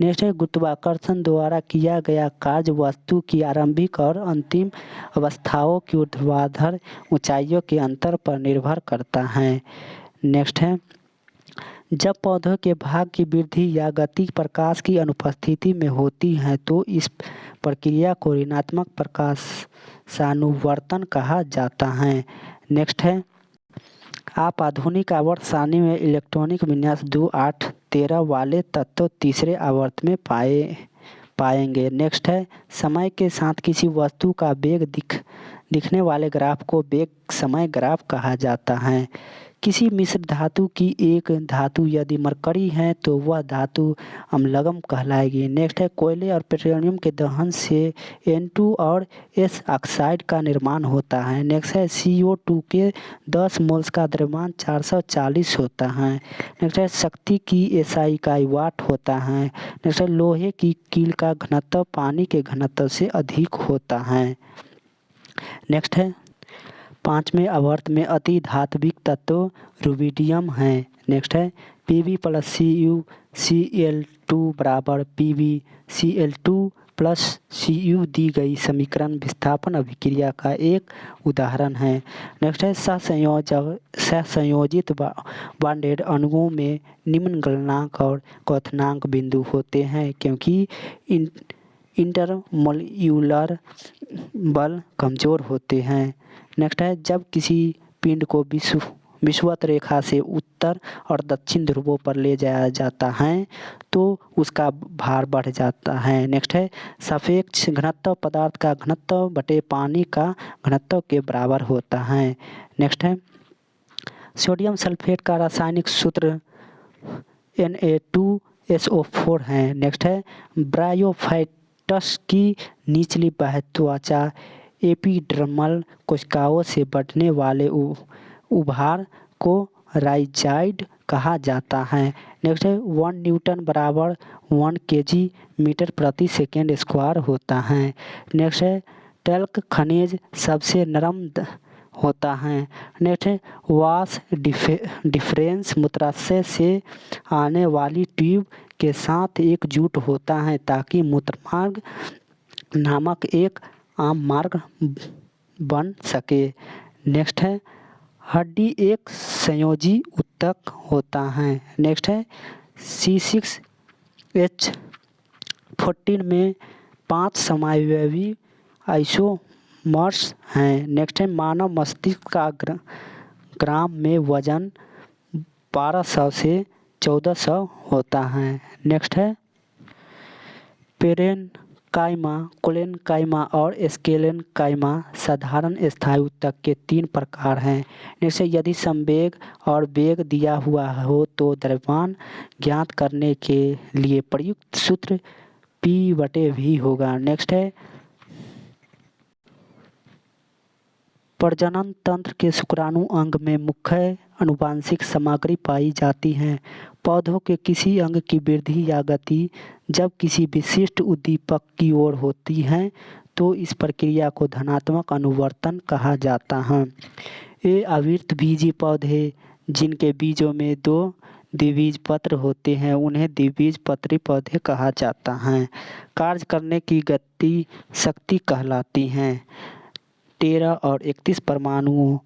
नेक्स्ट है गुरुत्वाकर्षण द्वारा किया गया कार्य वस्तु की आरंभिक और अंतिम अवस्थाओं की ऊर्ध्वाधर ऊंचाइयों के अंतर पर निर्भर करता है। नेक्स्ट है जब पौधों के भाग की वृद्धि या गति प्रकाश की अनुपस्थिति में होती है तो इस प्रक्रिया को ऋणात्मक प्रकाशानुवर्तन कहा जाता है। नेक्स्ट है आप आधुनिक आवर्त सारणी में इलेक्ट्रॉनिक विन्यास 2, 8, 13 वाले तत्व तीसरे आवर्त में पाएंगे। नेक्स्ट है समय के साथ किसी वस्तु का वेग दिखने वाले ग्राफ को वेग समय ग्राफ कहा जाता है। किसी मिश्र धातु की एक धातु यदि मरकरी है तो वह धातु अम्लगम कहलाएगी। नेक्स्ट है कोयले और पेट्रोलियम के दहन से N2 और S ऑक्साइड का निर्माण होता है। नेक्स्ट है CO2 के 10 मोल्स का द्रव्यमान 440 होता है। नेक्स्ट है शक्ति की SI इकाई वाट होता है। नेक्स्ट है लोहे की कील का घनत्व पानी के घनत्व से अधिक होता है। नेक्स्ट है 5वें आवर्त में अति धात्विक तत्व रुबिडियम है। नेक्स्ट है Pb + Cu Cl2 बराबर Pb Cl2 + Cu दी गई समीकरण विस्थापन अभिक्रिया का एक उदाहरण है। नेक्स्ट है सहसंयोजित बॉन्डेड अणुओं में निम्न गलनांक और क्वथनांक बिंदु होते हैं क्योंकि इंटरमोलिक्यूलर बल कमज़ोर होते हैं। नेक्स्ट है जब किसी पिंड को विषुवत रेखा से उत्तर और दक्षिण ध्रुवों पर ले जाया जाता है तो उसका भार बढ़ जाता है। नेक्स्ट है सापेक्ष घनत्व पदार्थ का घनत्व बटे पानी का घनत्व के बराबर होता है। नेक्स्ट है सोडियम सल्फेट का रासायनिक सूत्र Na2SO4 है। नेक्स्ट है ब्रायोफाइटस की निचली बाह्य त्वचा एपिडर्मल कोशिकाओं से बढ़ने वाले उभार को राइजाइड कहा जाता है। नेक्स्ट है 1 न्यूटन बराबर 1 kg मीटर प्रति सेकेंड स्क्वायर होता है। नेक्स्ट है टैल्क खनिज सबसे नरम होता है। नेक्स्ट है वाश डिफरेंस मूत्राशय से आने वाली ट्यूब के साथ एकजुट होता है ताकि मूत्रमार्ग नामक एक आम मार्ग बन सके। नेक्स्ट है हड्डी एक संयोजी ऊतक होता है। नेक्स्ट है C6H14 में 5 समावयवी आइसोमर्स हैं। नेक्स्ट है मानव मस्तिष्क का ग्राम में वजन 1200 से 1400 होता है। नेक्स्ट है काइमा, कोलेनकाइमा और स्केलेनकाइमा साधारण स्थायी ऊतक के 3 प्रकार हैं। जैसे यदि संवेग और वेग दिया हुआ हो तो द्रव्यमान ज्ञात करने के लिए प्रयुक्त सूत्र P/V होगा। नेक्स्ट है प्रजनन तंत्र के शुक्राणु अंग में मुख्य आनुवंशिक सामग्री पाई जाती है। पौधों के किसी अंग की वृद्धि या गति जब किसी विशिष्ट उद्दीपक की ओर होती है तो इस प्रक्रिया को धनात्मक अनुवर्तन कहा जाता है। ये आवृतबीजी पौधे जिनके बीजों में 2 द्विबीजपत्र होते हैं उन्हें द्विबीजपत्री पौधे कहा जाता है। कार्य करने की गति शक्ति कहलाती है। 13 और 31 परमाणुओं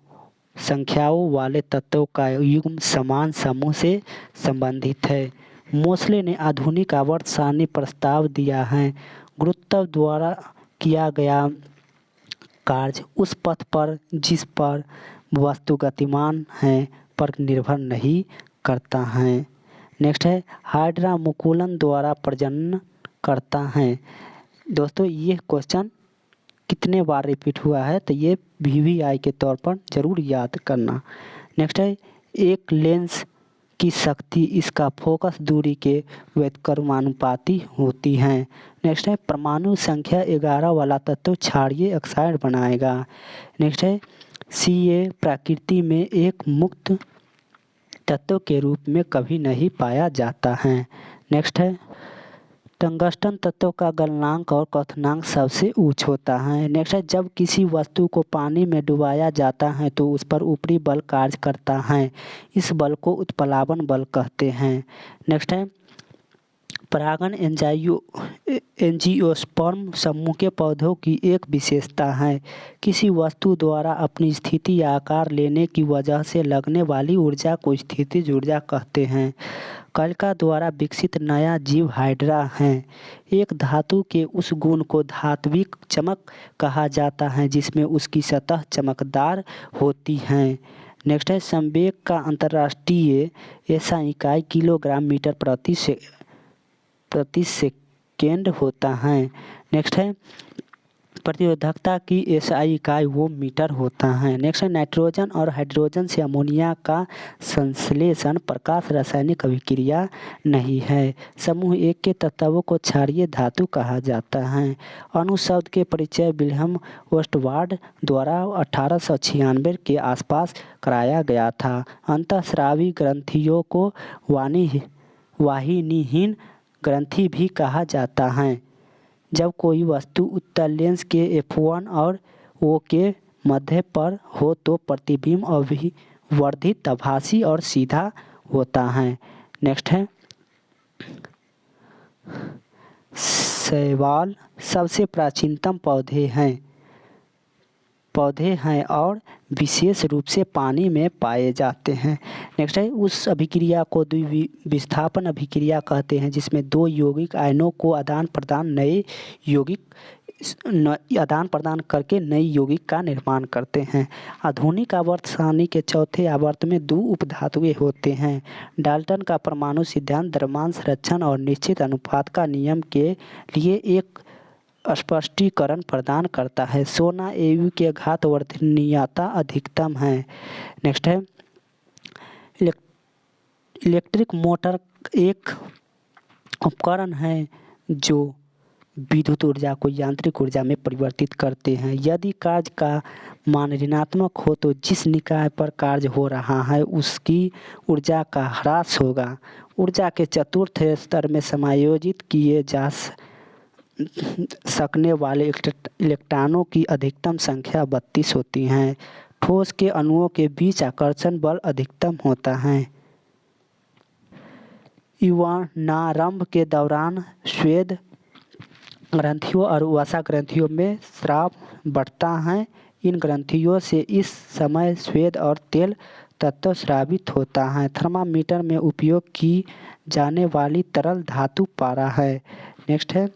संख्याओं वाले तत्वों का युग्म समान समूह से संबंधित है। मोसले ने आधुनिक आवर्त सारणी प्रस्ताव दिया है। गुरुत्व द्वारा किया गया कार्य उस पथ पर जिस पर वस्तु गतिमान है पर निर्भर नहीं करता है। नेक्स्ट है हाइड्रा मुकुलन द्वारा प्रजनन करता है। दोस्तों ये क्वेश्चन कितने बार रिपीट हुआ है तो ये VVI के तौर पर ज़रूर याद करना। नेक्स्ट है एक लेंस की शक्ति इसका फोकस दूरी के व्युत्क्रमानुपाती होती है। नेक्स्ट है परमाणु संख्या 11 वाला तत्व क्षारीय ऑक्साइड बनाएगा। नेक्स्ट है Ca प्रकृति में एक मुक्त तत्व के रूप में कभी नहीं पाया जाता है। नेक्स्ट है टंगस्टन तत्व का गलनांक और क्वथनांक सबसे उच्च होता है। नेक्स्ट है जब किसी वस्तु को पानी में डुबाया जाता है तो उस पर ऊपरी बल कार्य करता है। इस बल को उत्प्लावन बल कहते हैं। नेक्स्ट है परागन एंजियोस्पर्म समूह के पौधों की एक विशेषता है। किसी वस्तु द्वारा अपनी स्थिति या आकार लेने की वजह से लगने वाली ऊर्जा को स्थितिज ऊर्जा कहते हैं। कलिका द्वारा विकसित नया जीव हाइड्रा है। एक धातु के उस गुण को धात्विक चमक कहा जाता है जिसमें उसकी सतह चमकदार होती है। नेक्स्ट है संवेग का अंतर्राष्ट्रीय ऐसा इकाई किलोग्राम मीटर प्रति सेकेंड होता है। नेक्स्ट है प्रतिरोधकता की एसआई इकाई वो मीटर होता है। नेक्स्ट है नाइट्रोजन और हाइड्रोजन से अमोनिया का संश्लेषण प्रकाश रासायनिक अभिक्रिया नहीं है। समूह 1 के तत्वों को क्षारीय धातु कहा जाता है। अणु शब्द के परिचय विल्हेम ओस्टवाल्ड द्वारा 1896 के आसपास कराया गया था। अंतःस्रावी ग्रंथियों को वाहिनीहीन ग्रंथि भी कहा जाता है। जब कोई वस्तु उत्तल लेंस के F1 और O के मध्य पर हो तो प्रतिबिंब अभिवर्धित आभासी और सीधा होता है। नेक्स्ट है शैवाल सबसे प्राचीनतम पौधे हैं और विशेष रूप से पानी में पाए जाते हैं। नेक्स्ट है उस अभिक्रिया को द्विविस्थापन अभिक्रिया कहते हैं जिसमें 2 यौगिक आयनों को आदान प्रदान करके नए यौगिक का निर्माण करते हैं। आधुनिक आवर्त सारणी के चौथे आवर्त में 2 उपधातुएं होते हैं। डाल्टन का परमाणु सिद्धांत द्रव्यमान संरक्षण और निश्चित अनुपात का नियम के लिए एक स्पष्टीकरण प्रदान करता है। सोना Au के घात वर्धनीयता अधिकतम है। नेक्स्ट है इलेक्ट्रिक मोटर एक उपकरण है जो विद्युत ऊर्जा को यांत्रिक ऊर्जा में परिवर्तित करते हैं। यदि कार्य का मान ऋणात्मक हो तो जिस निकाय पर कार्य हो रहा है उसकी ऊर्जा का ह्रास होगा। ऊर्जा के चतुर्थ स्तर में समायोजित किए जा सकने वाले इलेक्ट्रॉनों की अधिकतम संख्या 32 होती है। ठोस के अणुओं के बीच आकर्षण बल अधिकतम होता है। यौवनारंभ के दौरान स्वेद ग्रंथियों और वसा ग्रंथियों में स्राव बढ़ता है। इन ग्रंथियों से इस समय स्वेद और तेल तत्व स्रावित होता है। थर्मामीटर में उपयोग की जाने वाली तरल धातु पारा है। नेक्स्ट है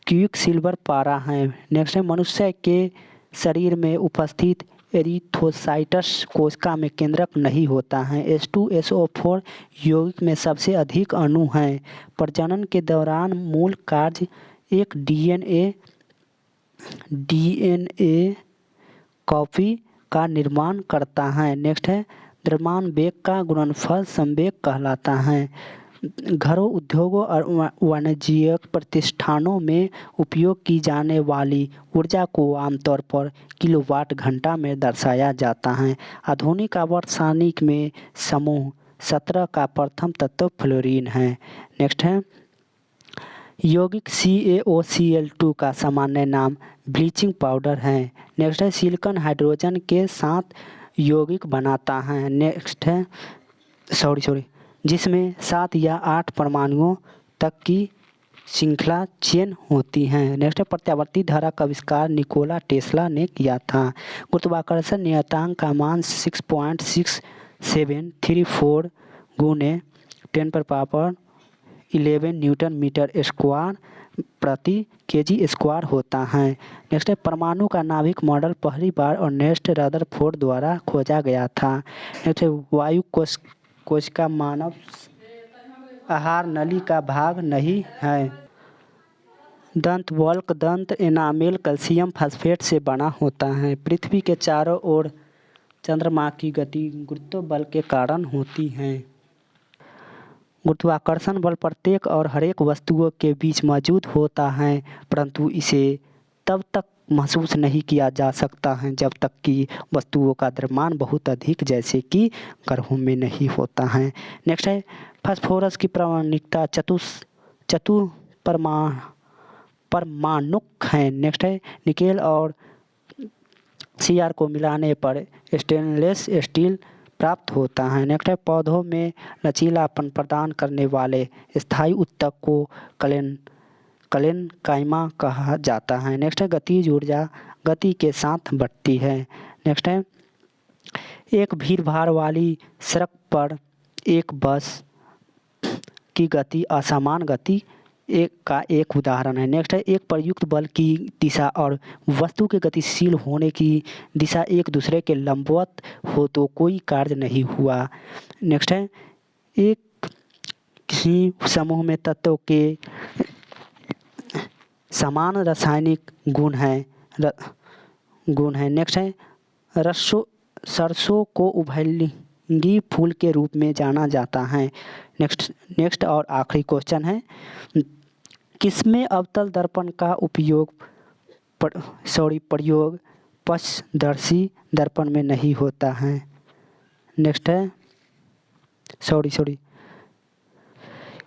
क्विकसिल्वर पारा है। नेक्स्ट है मनुष्य के शरीर में उपस्थित एरिथ्रोसाइट्स कोशिका में केंद्रक नहीं होता है। H2SO4 यौगिक में सबसे अधिक अणु हैं। प्रजनन के दौरान मूल कार्य एक डीएनए कॉपी का निर्माण करता है। नेक्स्ट है द्रव्यमान वेग का गुणनफल संवेग कहलाता है। घरों, उद्योगों और वाणिज्यिक प्रतिष्ठानों में उपयोग की जाने वाली ऊर्जा को आमतौर पर किलोवाट घंटा में दर्शाया जाता है। आधुनिक आवर्तसानिक में समूह 17 का प्रथम तत्व फ्लोरीन है। नेक्स्ट है यौगिक CaOCl2 का सामान्य नाम ब्लीचिंग पाउडर है। नेक्स्ट है सिलिकॉन हाइड्रोजन के साथ यौगिक बनाता है। नेक्स्ट है जिसमें 7 या 8 परमाणुओं तक की श्रृंखला चेन होती हैं। नेक्स्ट है प्रत्यावर्ती धारा का आविष्कार निकोला टेस्ला ने किया था। गुरुत्वाकर्षण नियतांक का मान 6.6734 गुने 10⁻11 न्यूटन मीटर स्क्वायर प्रति केजी स्क्वायर होता है। नेक्स्ट है परमाणु का नाभिक मॉडल पहली बार अर्नेस्ट रदरफोर्ड द्वारा खोजा गया था। नेक्स्ट है वायु कोशिका मानव आहार नली का भाग नहीं है। दंत दंत एनामेल कैल्शियम फॉस्फेट से बना होता है। पृथ्वी के चारों ओर चंद्रमा की गति गुरुत्व बल के कारण होती है। गुरुत्वाकर्षण बल प्रत्येक और हरेक वस्तुओं के बीच मौजूद होता है, परंतु इसे तब तक महसूस नहीं किया जा सकता है जब तक कि वस्तुओं का द्रव्यमान बहुत अधिक जैसे कि ग्रहों में नहीं होता है। नेक्स्ट है फास्फोरस की प्रामाणिकता परमाणुक है। नेक्स्ट है निकेल और Cr को मिलाने पर स्टेनलेस स्टील प्राप्त होता है। नेक्स्ट है पौधों में लचीलापन प्रदान करने वाले स्थायी ऊतक को कलेनकाइमा कहा जाता है। नेक्स्ट है गतिज ऊर्जा गति के साथ बढ़ती है। नेक्स्ट है एक भीड़ भाड़ वाली सड़क पर एक बस की गति असमान गति का एक उदाहरण है। नेक्स्ट है एक प्रयुक्त बल की दिशा और वस्तु के गतिशील होने की दिशा एक दूसरे के लंबवत हो तो कोई कार्य नहीं हुआ। नेक्स्ट है एक किसी समूह में तत्वों के समान रासायनिक गुण है। नेक्स्ट है सरसों को उभयलिंगी फूल के रूप में जाना जाता है। नेक्स्ट और आखिरी क्वेश्चन है किसमें अवतल दर्पण का प्रयोग पक्षदर्शी दर्पण में नहीं होता है। नेक्स्ट है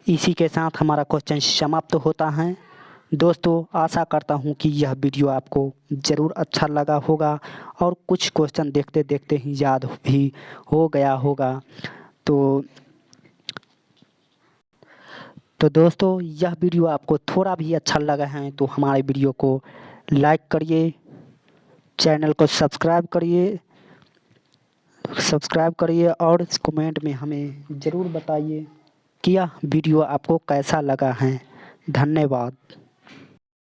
इसी के साथ हमारा क्वेश्चन समाप्त होता है। दोस्तों आशा करता हूँ कि यह वीडियो आपको ज़रूर अच्छा लगा होगा और कुछ क्वेश्चन देखते देखते ही याद भी हो गया होगा। तो दोस्तों यह वीडियो आपको थोड़ा भी अच्छा लगा है तो हमारे वीडियो को लाइक करिए, चैनल को सब्सक्राइब करिए और कमेंट में हमें ज़रूर बताइए कि यह वीडियो आपको कैसा लगा है। धन्यवाद।